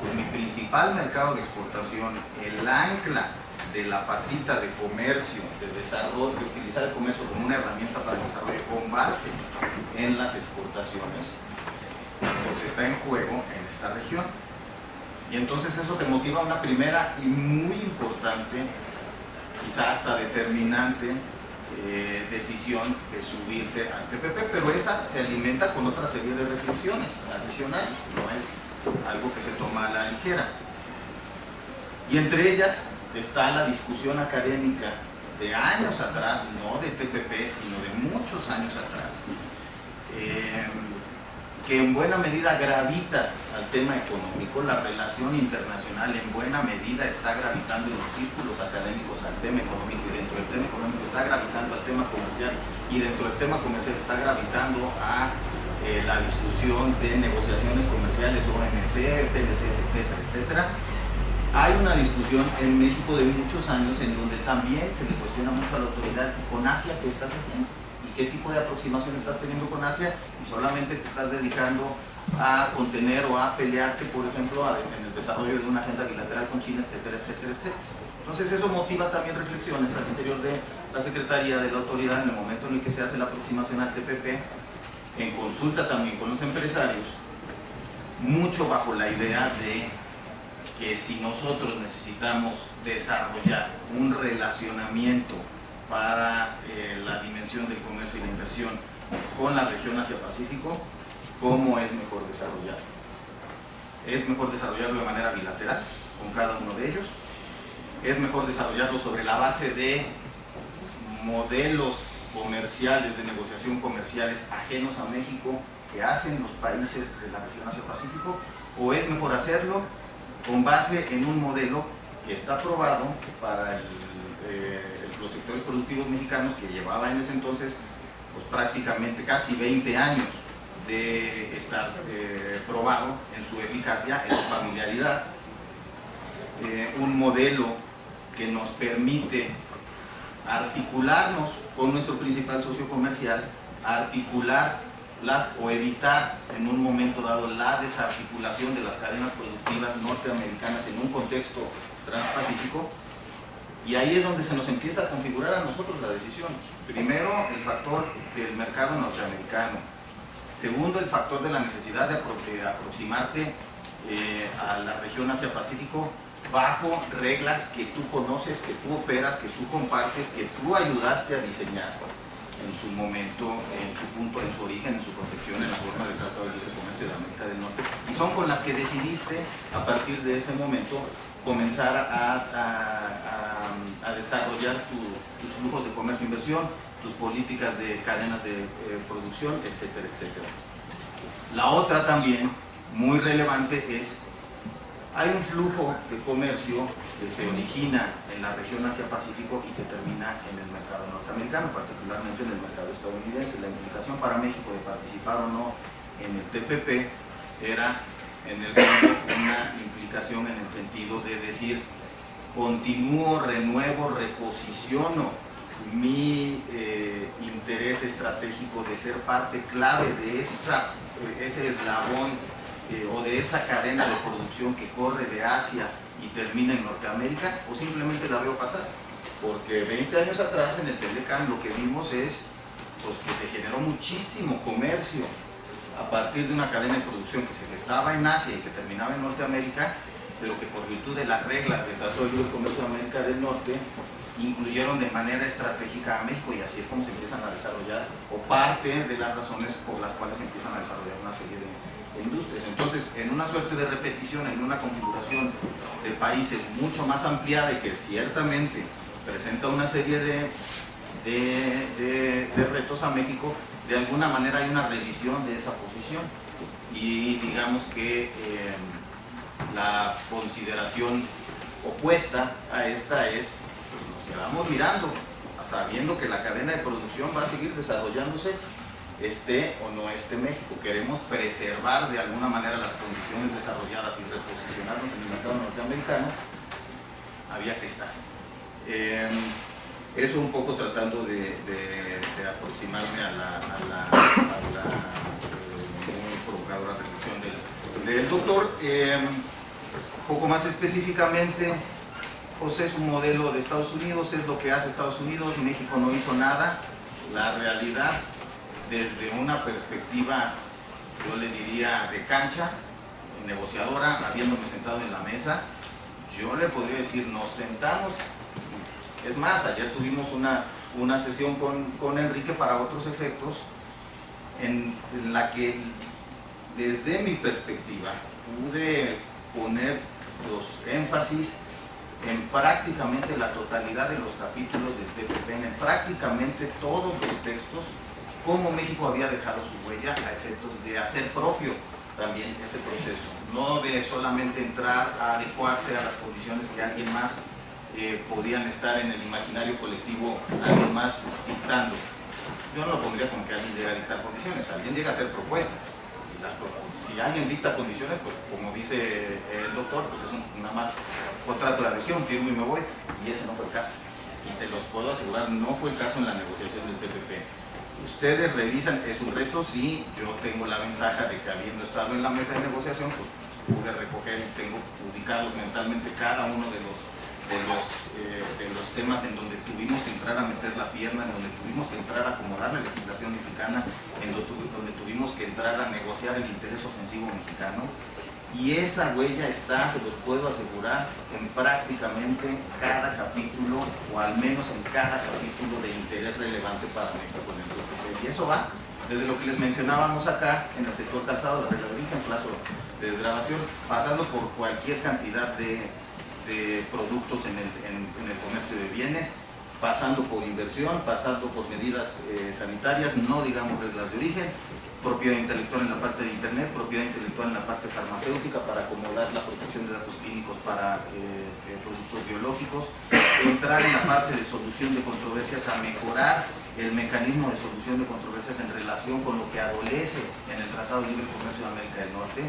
pues, mi principal mercado de exportación, el ancla de la patita de comercio, de desarrollo, de utilizar el comercio como una herramienta para el desarrollo con base en las exportaciones, pues está en juego en esta región. Y entonces eso te motiva a una primera y muy importante, quizá hasta determinante, decisión de subirte al TPP, pero esa se alimenta con otra serie de reflexiones adicionales, no es algo que se toma a la ligera. Y entre ellas está la discusión académica de años atrás, no de TPP, sino de muchos años atrás, que en buena medida gravita al tema económico. La relación internacional en buena medida está gravitando en los círculos académicos al tema económico, y dentro del tema económico está gravitando al tema comercial, y dentro del tema comercial está gravitando a la discusión de negociaciones comerciales, OMC, PLCs, etcétera, etcétera. Hay una discusión en México de muchos años en donde también se le cuestiona mucho a la autoridad: con Asia, ¿qué estás haciendo? ¿Y qué tipo de aproximación estás teniendo con Asia? Y solamente te estás dedicando a contener o a pelearte, por ejemplo, en el desarrollo de una agenda bilateral con China, etcétera, etcétera, etcétera. Entonces eso motiva también reflexiones al interior de la Secretaría, de la autoridad, en el momento en el que se hace la aproximación al TPP, en consulta también con los empresarios, mucho bajo la idea de que si nosotros necesitamos desarrollar un relacionamiento para la dimensión del comercio y la inversión con la región Asia-Pacífico, ¿cómo es mejor desarrollarlo? ¿Es mejor desarrollarlo de manera bilateral con cada uno de ellos? ¿Es mejor desarrollarlo sobre la base de modelos comerciales, de negociación comerciales ajenos a México que hacen los países de la región Asia-Pacífico? ¿O es mejor hacerlo con base en un modelo que está aprobado para los sectores productivos mexicanos, que llevaba en ese entonces pues, prácticamente casi 20 años de estar probado en su eficacia, en su familiaridad? Un modelo que nos permite articularnos con nuestro principal socio comercial, articular o evitar en un momento dado la desarticulación de las cadenas productivas norteamericanas en un contexto transpacífico. Y ahí es donde se nos empieza a configurar a nosotros la decisión. Primero, el factor del mercado norteamericano. Segundo, el factor de la necesidad de aproximarte a la región Asia-Pacífico bajo reglas que tú conoces, que tú operas, que tú compartes, que tú ayudaste a diseñar en su momento, en su punto, en su origen, en su concepción, en la forma del Tratado de Libre Comercio de América del Norte, y son con las que decidiste a partir de ese momento comenzar a desarrollar tus flujos de comercio e inversión, tus políticas de cadenas de producción, etcétera, etcétera. La otra también, muy relevante, es hay un flujo de comercio que se origina en la región Asia-Pacífico y que termina en el mercado norteamericano, particularmente en el mercado estadounidense. La implicación para México de participar o no en el TPP era, en el fondo, una implicación en el sentido de decir, continúo, renuevo, reposiciono mi interés estratégico de ser parte clave de ese eslabón o de esa cadena de producción que corre de Asia y termina en Norteamérica, o simplemente la veo pasar. Porque 20 años atrás en el Telecán lo que vimos es pues, que se generó muchísimo comercio a partir de una cadena de producción que se gestaba en Asia y que terminaba en Norteamérica, pero que por virtud de las reglas del Tratado de Libre Comercio de América del Norte incluyeron de manera estratégica a México, y así es como se empiezan a desarrollar, o parte de las razones por las cuales se empiezan a desarrollar una serie de industrias. Entonces, en una suerte de repetición, en una configuración de países mucho más ampliada y que ciertamente presenta una serie de retos a México, de alguna manera hay una revisión de esa posición, y digamos que la consideración opuesta a esta es, pues nos quedamos mirando, sabiendo que la cadena de producción va a seguir desarrollándose, esté o no esté México. Queremos preservar de alguna manera las condiciones desarrolladas y reposicionarnos en el mercado norteamericano, había que estar. Eso un poco tratando de aproximarme a la muy provocadora reflexión del doctor. Poco más específicamente, pues es un modelo de Estados Unidos, es lo que hace Estados Unidos. México no hizo nada. La realidad, desde una perspectiva, yo le diría, de cancha, negociadora, habiéndome sentado en la mesa, yo le podría decir, nos sentamos. Es más, ayer tuvimos una sesión con Enrique para otros efectos, en la que desde mi perspectiva pude poner los énfasis en prácticamente la totalidad de los capítulos del TPP, en prácticamente todos los textos, cómo México había dejado su huella a efectos de hacer propio también ese proceso, no de solamente entrar a adecuarse a las condiciones que alguien más podían estar en el imaginario colectivo, alguien más dictando. Yo no lo pondría como que alguien llega a dictar condiciones, alguien llega a hacer propuestas. Si alguien dicta condiciones, pues como dice el doctor, pues es nada más contrato de adhesión, firmo y me voy, y ese no fue el caso. Y se los puedo asegurar, no fue el caso en la negociación del TPP. Ustedes revisan, es un reto, sí, yo tengo la ventaja de que habiendo estado en la mesa de negociación, pues pude recoger y tengo ubicados mentalmente cada uno de los temas en donde tuvimos que entrar a meter la pierna, en donde tuvimos que entrar a acomodar la legislación mexicana, en donde tuvimos que entrar a negociar el interés ofensivo mexicano. Y esa huella está, se los puedo asegurar, en prácticamente cada capítulo, o al menos en cada capítulo de interés relevante para México en el TPP. Y eso va desde lo que les mencionábamos acá, en el sector calzado, la regla de origen, plazo de desgravación, pasando por cualquier cantidad de productos en el comercio de bienes, pasando por inversión, pasando por medidas sanitarias, no digamos reglas de origen, propiedad intelectual en la parte de internet, propiedad intelectual en la parte farmacéutica para acomodar la protección de datos clínicos para productos biológicos, entrar en la parte de solución de controversias, a mejorar el mecanismo de solución de controversias en relación con lo que adolece en el Tratado de Libre Comercio de América del Norte.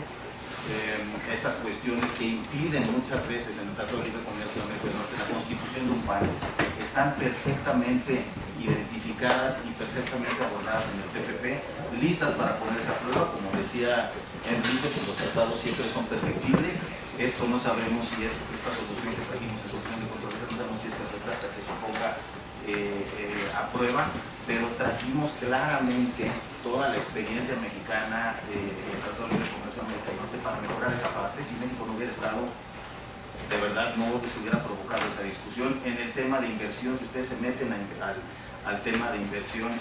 Estas cuestiones que impiden muchas veces en el Tratado de Libre Comercio de América del Norte la constitución de un país están perfectamente identificadas y perfectamente abordadas en el TPP, listas para ponerse a prueba. Como decía Enrique, que los tratados siempre son perfectibles. Esto no sabremos si esta solución que trajimos de solución de controversia, no sabemos si es perfecta hasta que se ponga a prueba, pero trajimos claramente toda la experiencia mexicana del Tratado de Libre Comercio de América del Norte para mejorar esa parte. Si México no hubiera estado, de verdad no se hubiera provocado esa discusión. En el tema de inversión, si ustedes se meten al tema de inversión,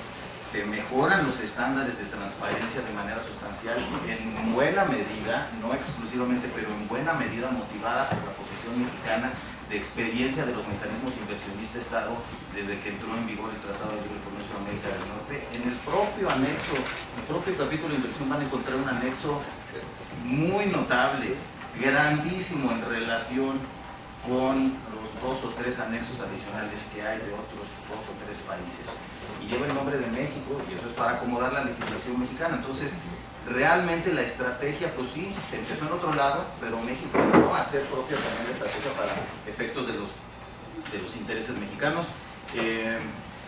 se mejoran los estándares de transparencia de manera sustancial, en buena medida, no exclusivamente, pero en buena medida motivada por la posición mexicana de experiencia de los mecanismos inversionista-Estado desde que entró en vigor el Tratado de Libre Comercio de América del Norte. En el propio anexo, el propio capítulo de inversión, van a encontrar un anexo muy notable, grandísimo en relación con los 2 o 3 anexos adicionales que hay de otros 2 o 3 países. Y lleva el nombre de México, y eso es para acomodar la legislación mexicana. Entonces, realmente la estrategia, pues sí, se empezó en otro lado, pero México llegó a hacer propia también la estrategia para efectos de los intereses mexicanos.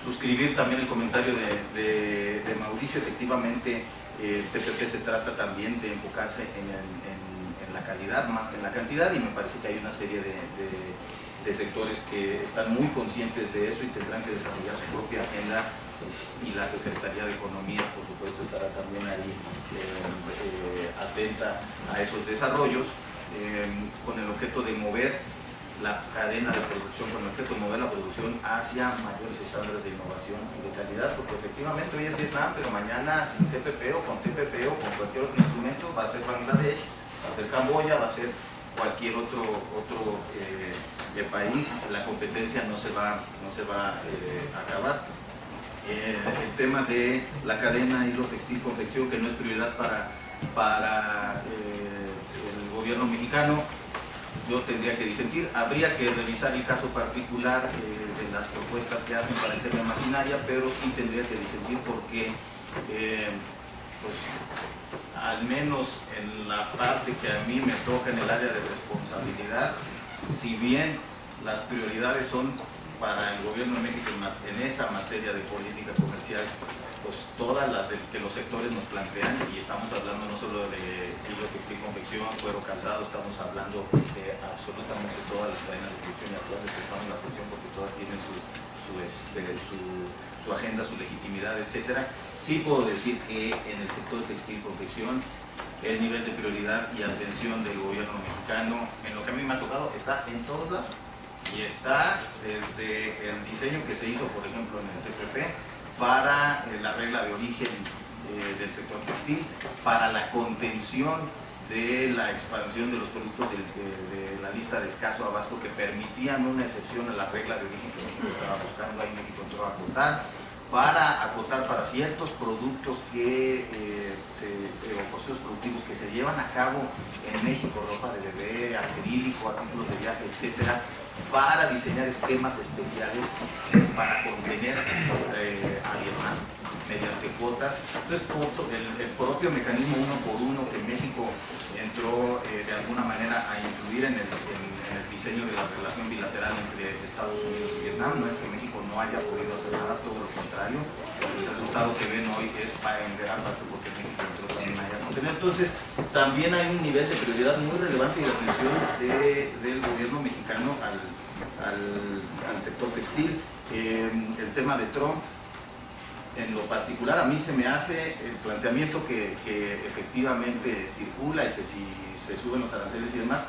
Suscribir también el comentario de Mauricio. Efectivamente, el TPP se trata también de enfocarse en la calidad más que en la cantidad, y me parece que hay una serie de sectores que están muy conscientes de eso y tendrán que desarrollar su propia agenda, y la Secretaría de Economía, por supuesto, estará también ahí atenta a esos desarrollos, con el objeto de mover la cadena de producción, con el objeto de mover la producción hacia mayores estándares de innovación y de calidad, porque efectivamente hoy es Vietnam, pero mañana sin TPP o con TPP o con cualquier otro instrumento va a ser Bangladesh, va a ser Camboya, va a ser cualquier otro país. La competencia no se va a acabar. El tema de la cadena hilo textil confección, que no es prioridad para el gobierno mexicano, yo tendría que disentir. Habría que revisar el caso particular de las propuestas que hacen para el tema de maquinaria, pero sí tendría que disentir porque pues, al menos en la parte que a mí me toca en el área de responsabilidad, si bien las prioridades son para el gobierno de México en esa materia de política comercial, pues todas las que los sectores nos plantean, y estamos hablando no solo de hilo textil confección, cuero calzado, estamos hablando de absolutamente todas las cadenas de producción, y a todas les prestamos la atención porque todas tienen su agenda, su legitimidad, etcétera. Sí puedo decir que en el sector textil confección el nivel de prioridad y atención del gobierno mexicano, en lo que a mí me ha tocado, está en todos lados. Y está desde el diseño que se hizo, por ejemplo, en el TPP, para la regla de origen del sector textil, para la contención de la expansión de los productos de la lista de escaso abasto que permitían una excepción a la regla de origen que México estaba buscando. Ahí México entró a acotar para ciertos productos o procesos productivos que se llevan a cabo en México, ropa de bebé, acrílico, artículos de viaje, etcétera, para diseñar esquemas especiales para contener a Vietnam mediante cuotas. Entonces, el propio mecanismo 1 por 1 que México entró de alguna manera a influir en el diseño de la relación bilateral entre Estados Unidos y Vietnam, no es que México no haya podido hacer nada, todo lo contrario. El resultado que ven hoy es para en gran parte porque México entró también allá a contener. Entonces, también hay un nivel de prioridad muy relevante y de atención del gobierno mexicano al sector textil. El tema de Trump, en lo particular, a mí se me hace el planteamiento que efectivamente circula, y que si se suben los aranceles y demás,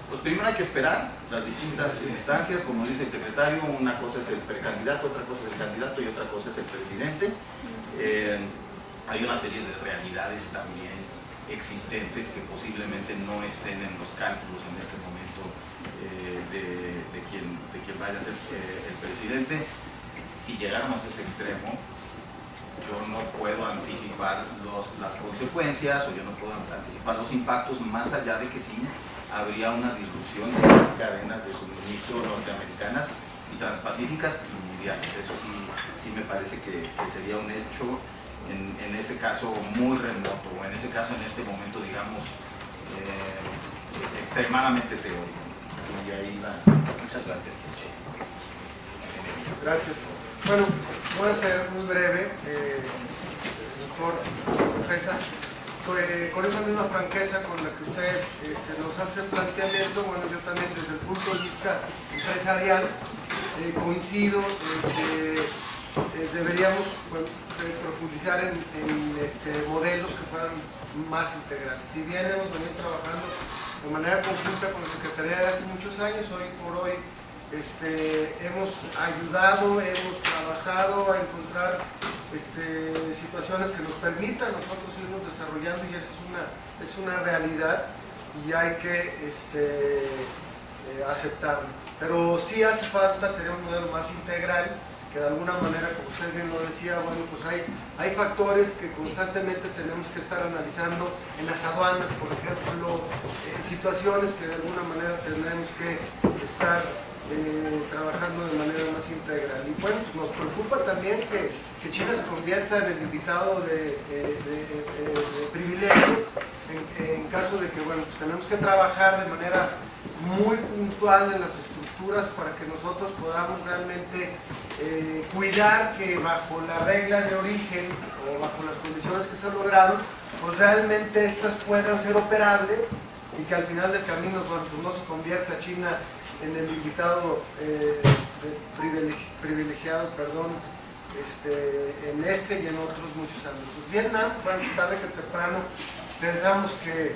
pues primero hay que esperar las distintas instancias, como dice el secretario. Una cosa es el precandidato, otra cosa es el candidato y otra cosa es el presidente. Hay una serie de realidades también existentes que posiblemente no estén en los cálculos en este momento de quien vaya a ser el presidente. Si llegáramos a ese extremo, yo no puedo anticipar las consecuencias, o yo no puedo anticipar los impactos, más allá de que sí habría una disrupción de las cadenas de suministro norteamericanas y transpacíficas y mundiales. Eso sí me parece que sería un hecho, en ese caso muy remoto, o en ese caso en este momento, digamos, extremadamente teórico. Y ahí va. Muchas gracias. Gracias. Bueno, voy a ser muy breve, doctor Pesa. Con esa misma franqueza con la que usted nos hace el planteamiento, bueno, yo también desde el punto de vista empresarial coincido que deberíamos profundizar en modelos que fueran más integrales. Si bien hemos venido trabajando de manera conjunta con la Secretaría de hace muchos años, hoy por hoy hemos ayudado, hemos trabajado a encontrar situaciones que nos permitan a nosotros irnos desarrollando, y eso es una realidad y hay que aceptarlo. Pero sí hace falta tener un modelo más integral, que de alguna manera, como usted bien lo decía, bueno, pues hay factores que constantemente tenemos que estar analizando en las aduanas, por ejemplo, situaciones que de alguna manera tendremos que estar trabajando de manera más integral. Y bueno, pues nos preocupa también que China se convierta en el invitado de privilegio en caso de que, bueno, pues tenemos que trabajar de manera muy puntual en las estructuras para que nosotros podamos realmente cuidar que bajo la regla de origen o bajo las condiciones que se lograron, pues realmente estas puedan ser operables y que al final del camino, bueno, pues no se convierta China en el invitado privilegiado, en y en otros muchos ámbitos. Vietnam, bueno, tarde que temprano pensamos que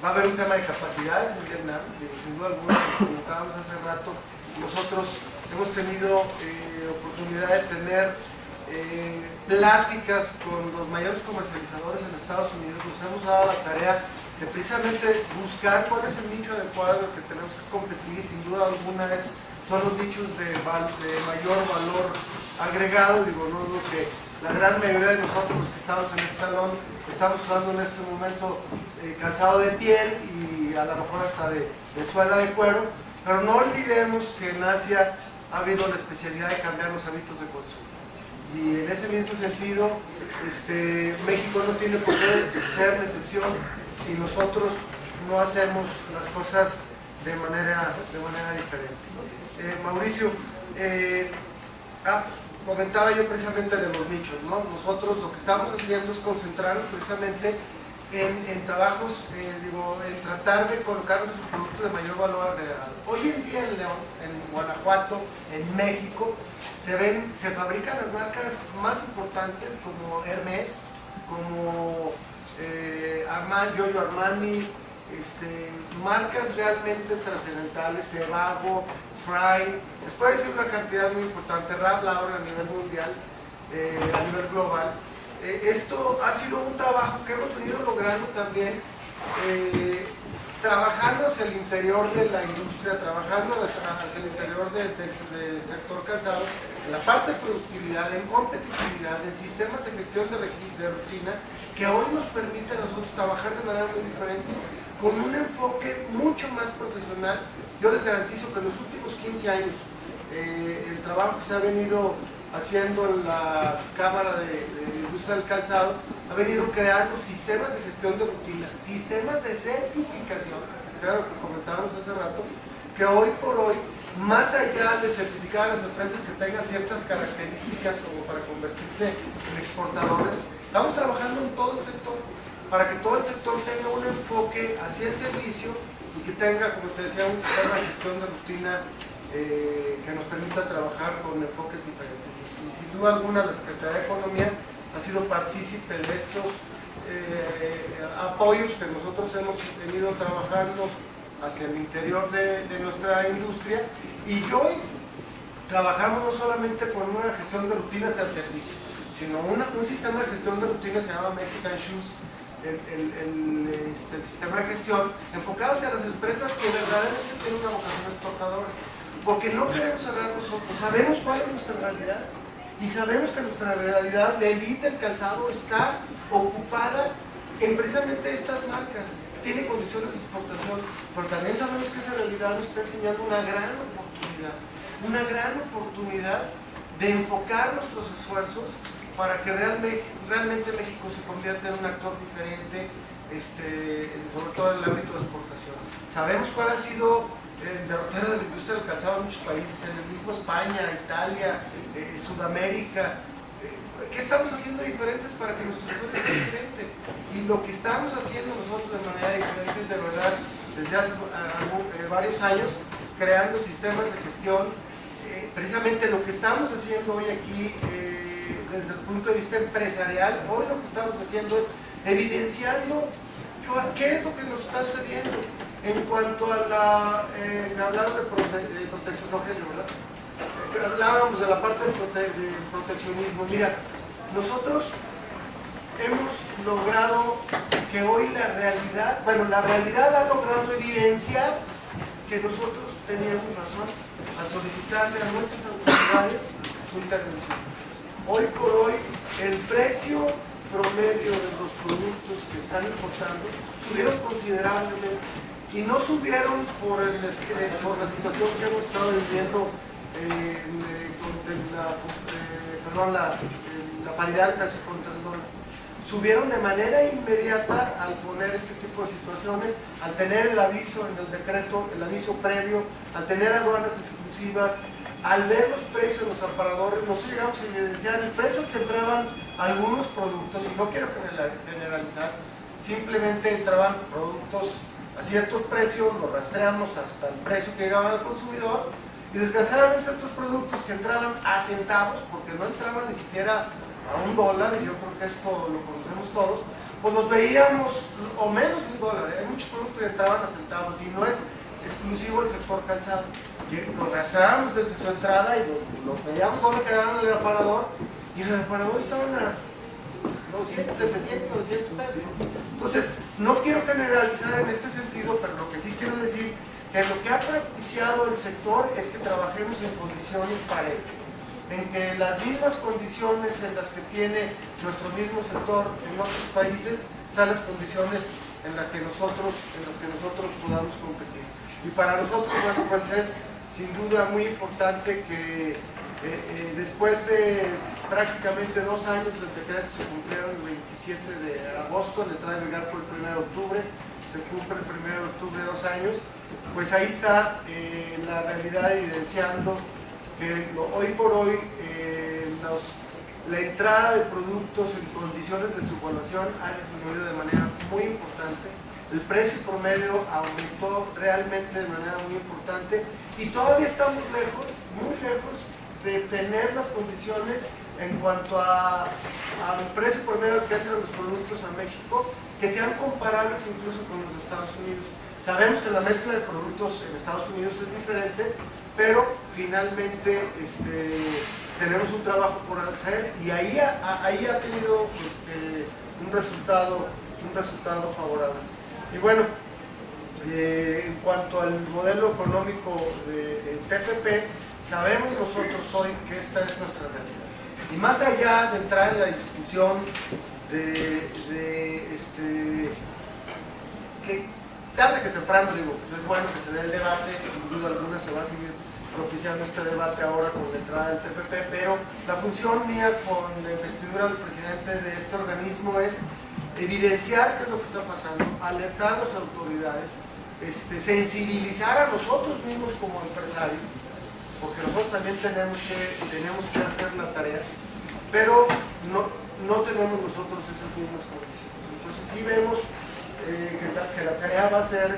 va a haber un tema de capacidades en Vietnam, sin duda alguna, como comentábamos hace rato, nosotros hemos tenido oportunidad de tener pláticas con los mayores comercializadores en Estados Unidos. Nos hemos dado la tarea de precisamente buscar cuál es el nicho adecuado en el que tenemos que competir, y sin duda alguna son los nichos de mayor valor agregado. Digo, no lo que la gran mayoría de nosotros los que estamos en este salón estamos usando en este momento calzado de piel y a lo mejor hasta de suela de cuero, pero no olvidemos que en Asia ha habido la especialidad de cambiar los hábitos de consumo. Y en ese mismo sentido, México no tiene por qué ser la excepción si nosotros no hacemos las cosas de manera diferente. Mauricio, comentaba yo precisamente de los nichos, ¿no? Nosotros lo que estamos haciendo es concentrarnos precisamente en trabajos, en tratar de colocar nuestros productos de mayor valor agregado. Hoy en día en León, en Guanajuato, en México, se fabrican las marcas más importantes como Hermès, como Giorgio Armani, marcas realmente trascendentales, Sebago, Fry, les puedo decir una cantidad muy importante, Ralph Lauren a nivel mundial, a nivel global. Esto ha sido un trabajo que hemos venido logrando también, trabajando hacia el interior de la industria, trabajando hacia el interior del sector calzado, en la parte de productividad, en competitividad, en sistemas de gestión de rutina, que hoy nos permite a nosotros trabajar de manera muy diferente, con un enfoque mucho más profesional. Yo les garantizo que en los últimos 15 años, el trabajo que se ha venido haciendo en la Cámara de Industria del Calzado ha venido creando sistemas de gestión de rutinas, sistemas de certificación, claro que comentábamos hace rato, que hoy por hoy, más allá de certificar a las empresas que tengan ciertas características como para convertirse en exportadores, estamos trabajando en todo el sector para que todo el sector tenga un enfoque hacia el servicio y que tenga, como te decía, un sistema de gestión de rutina que nos permita trabajar con enfoques diferentes. Y sin duda alguna la Secretaría de Economía ha sido partícipe de estos apoyos que nosotros hemos venido trabajando hacia el interior de nuestra industria, y hoy trabajamos no solamente con una gestión de rutinas al servicio, sino un sistema de gestión de rutinas se llama Mexican Shoes, el sistema de gestión enfocado hacia las empresas que verdaderamente tienen una vocación exportadora, porque no queremos cerrar nosotros, sabemos cuál es nuestra realidad y sabemos que nuestra realidad, la élite del calzado, está ocupada en precisamente estas marcas, tiene condiciones de exportación, pero también sabemos que esa realidad nos está enseñando una gran oportunidad de enfocar nuestros esfuerzos para que realmente México se convierta en un actor diferente, sobre todo en el ámbito de exportación. Sabemos cuál ha sido el derrotero de la industria del calzado en muchos países, en el mismo España, Italia, Sudamérica. ¿Qué estamos haciendo diferentes para que nuestro sector sea diferente? Y lo que estamos haciendo nosotros de manera diferente es de verdad, desde hace varios años, creando sistemas de gestión. Precisamente lo que estamos haciendo hoy aquí, desde el punto de vista empresarial, hoy lo que estamos haciendo es evidenciando qué es lo que nos está sucediendo. En cuanto a me hablaron de protección, ¿verdad? Hablábamos de la parte de proteccionismo. Mira, nosotros hemos logrado que hoy la realidad ha logrado evidenciar que nosotros teníamos razón al solicitarle a nuestras autoridades su intervención. Hoy por hoy, el precio promedio de los productos que están importando subieron considerablemente y no subieron por la situación que hemos estado viviendo con la paridad del precio contra el dólar. Subieron de manera inmediata al poner este tipo de situaciones, al tener el aviso en el decreto, el aviso previo, al tener aduanas exclusivas, al ver los precios de los aparadores. Nosotros llegamos a evidenciar el precio que entraban algunos productos, y no quiero generalizar, simplemente entraban productos a cierto precio, los rastreamos hasta el precio que llegaba al consumidor, y desgraciadamente estos productos que entraban a centavos, porque no entraban ni siquiera a $1, y yo creo que esto lo conocemos todos, pues los veíamos, o menos de $1, hay muchos productos que entraban a centavos, y no es exclusivo del sector calzado. Lo rastreábamos desde su entrada y lo veíamos donde quedaban en el aparador, y en el aparador estaban las 200, 700, 200 pesos. Entonces, no quiero generalizar en este sentido, pero lo que sí quiero decir que lo que ha propiciado el sector es que trabajemos en condiciones parejas, en que las mismas condiciones en las que tiene nuestro mismo sector en otros países sean las condiciones en las que nosotros podamos competir. Y para nosotros, bueno, pues es sin duda muy importante que después de prácticamente 2 años del decreto, se cumplieron el 27 de agosto, la entrada en vigor fue el 1 de octubre, se cumple el 1 de octubre 2 años, pues ahí está la realidad evidenciando que hoy por hoy la entrada de productos en condiciones de subvaluación ha disminuido de manera muy importante. El precio promedio aumentó realmente de manera muy importante y todavía estamos lejos, muy lejos de tener las condiciones en cuanto al precio promedio que entran los productos a México, que sean comparables incluso con los de Estados Unidos. Sabemos que la mezcla de productos en Estados Unidos es diferente, pero finalmente tenemos un trabajo por hacer y ahí ha tenido un resultado favorable. Y bueno, en cuanto al modelo económico de TPP, sabemos nosotros hoy que esta es nuestra realidad. Y más allá de entrar en la discusión que tarde que temprano, es bueno que se dé el debate, sin duda alguna se va a seguir propiciando este debate ahora con la entrada del TPP, pero la función mía con la investidura del presidente de este organismo es evidenciar qué es lo que está pasando, alertar a las autoridades, sensibilizar a nosotros mismos como empresarios, porque nosotros también tenemos que hacer la tarea, pero no tenemos nosotros esas mismas condiciones. Entonces sí vemos que la tarea va a ser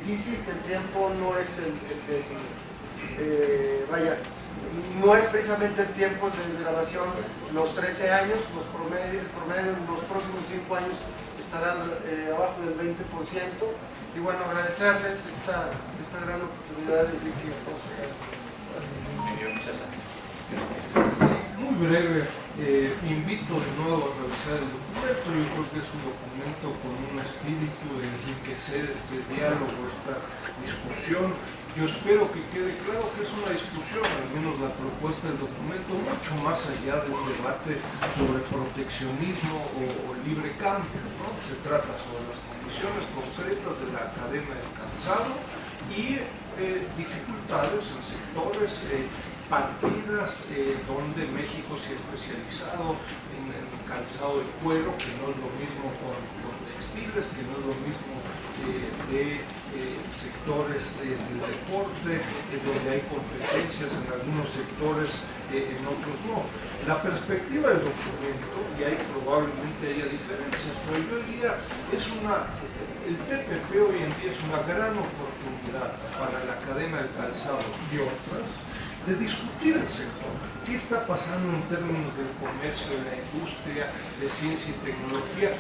difícil, que el tiempo no es no es precisamente el tiempo de desgrabación, los 13 años, el promedio en los próximos 5 años estará abajo del 20%, y bueno, agradecerles esta gran oportunidad de dirigir a todos ustedes. Muchas gracias. Sí, muy breve. Invito de nuevo a revisar el documento. Yo creo que es un documento con un espíritu de enriquecer este diálogo, esta discusión. Yo espero que quede claro que es una discusión, al menos la propuesta del documento, mucho más allá de un debate sobre proteccionismo o libre cambio, ¿no? Se trata sobre las condiciones concretas de la cadena del calzado y dificultades en sectores, partidas donde México se ha especializado en calzado de cuero, que no es lo mismo con textiles, que no es lo mismo de sectores del deporte, donde hay competencias en algunos sectores, en otros no. La perspectiva del documento, y ahí probablemente haya diferencias, pero yo diría, el TPP hoy en día es una gran oportunidad para la cadena del calzado y otras, de discutir el sector. ¿Qué está pasando en términos del comercio, de la industria, de ciencia y tecnología?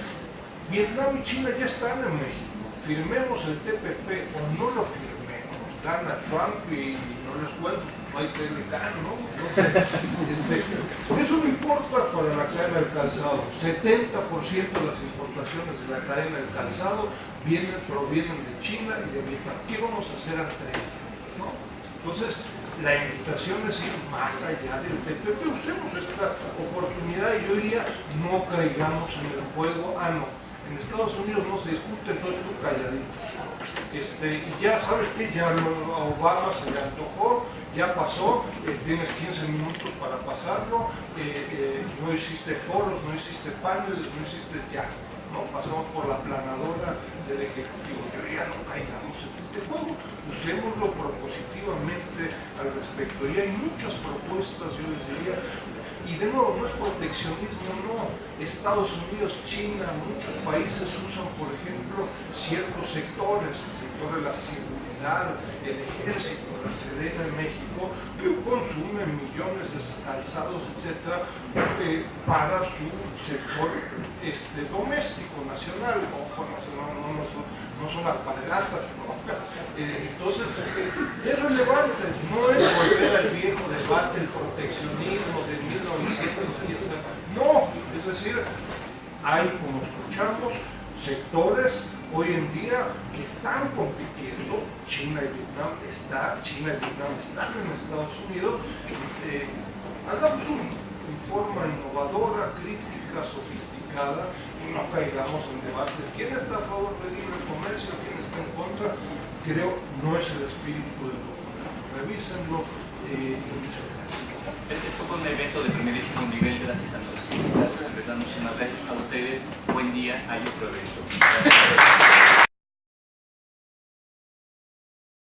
Vietnam y China ya están en México. firmemos el TPP o no lo firmemos, gana Trump y no les cuento, no hay que le gane, ¿no? Entonces, eso no importa para la cadena del calzado. 70% de las importaciones de la cadena del calzado provienen de China y de Vietnam. ¿Qué vamos a hacer ante ello? ¿No? Entonces, la invitación es ir más allá del TPP, usemos esta oportunidad y hoy día no caigamos en el juego, no, en Estados Unidos no se discute, entonces tú calladito. Y ya sabes que ya a Obama se le antojó, ya pasó, tienes 15 minutos para pasarlo, no hiciste foros, no hiciste paneles, no hiciste ya. No, pasamos por la planadora del Ejecutivo. Yo ya no caigamos en este juego, usémoslo propositivamente al respecto. Y hay muchas propuestas, yo les diría, y de nuevo, no es proteccionismo, no. Estados Unidos, China, muchos países usan, por ejemplo, ciertos sectores, el sector de la seguridad, el ejército, la Sedena en México, que consumen millones de calzados, etcétera, para su sector doméstico, nacional. Ojo, no son alpargatas, ¿no? Entonces, es relevante, no es volver al viejo debate, el proteccionismo de 1915, no, es decir, hay, como escuchamos, sectores hoy en día que están compitiendo, China y Vietnam están en Estados Unidos, hagamos uso en forma innovadora, crítica, sofisticada, y no caigamos en debates. ¿Quién está a favor del libre comercio? ¿Quién está en contra? Creo no es el espíritu del documento. Revísenlo y muchas gracias. Esto fue un evento de primerísimo nivel, gracias a nosotros. Gracias, en verdad, muchísimas gracias a ustedes. Buen día, hay otro evento. Gracias.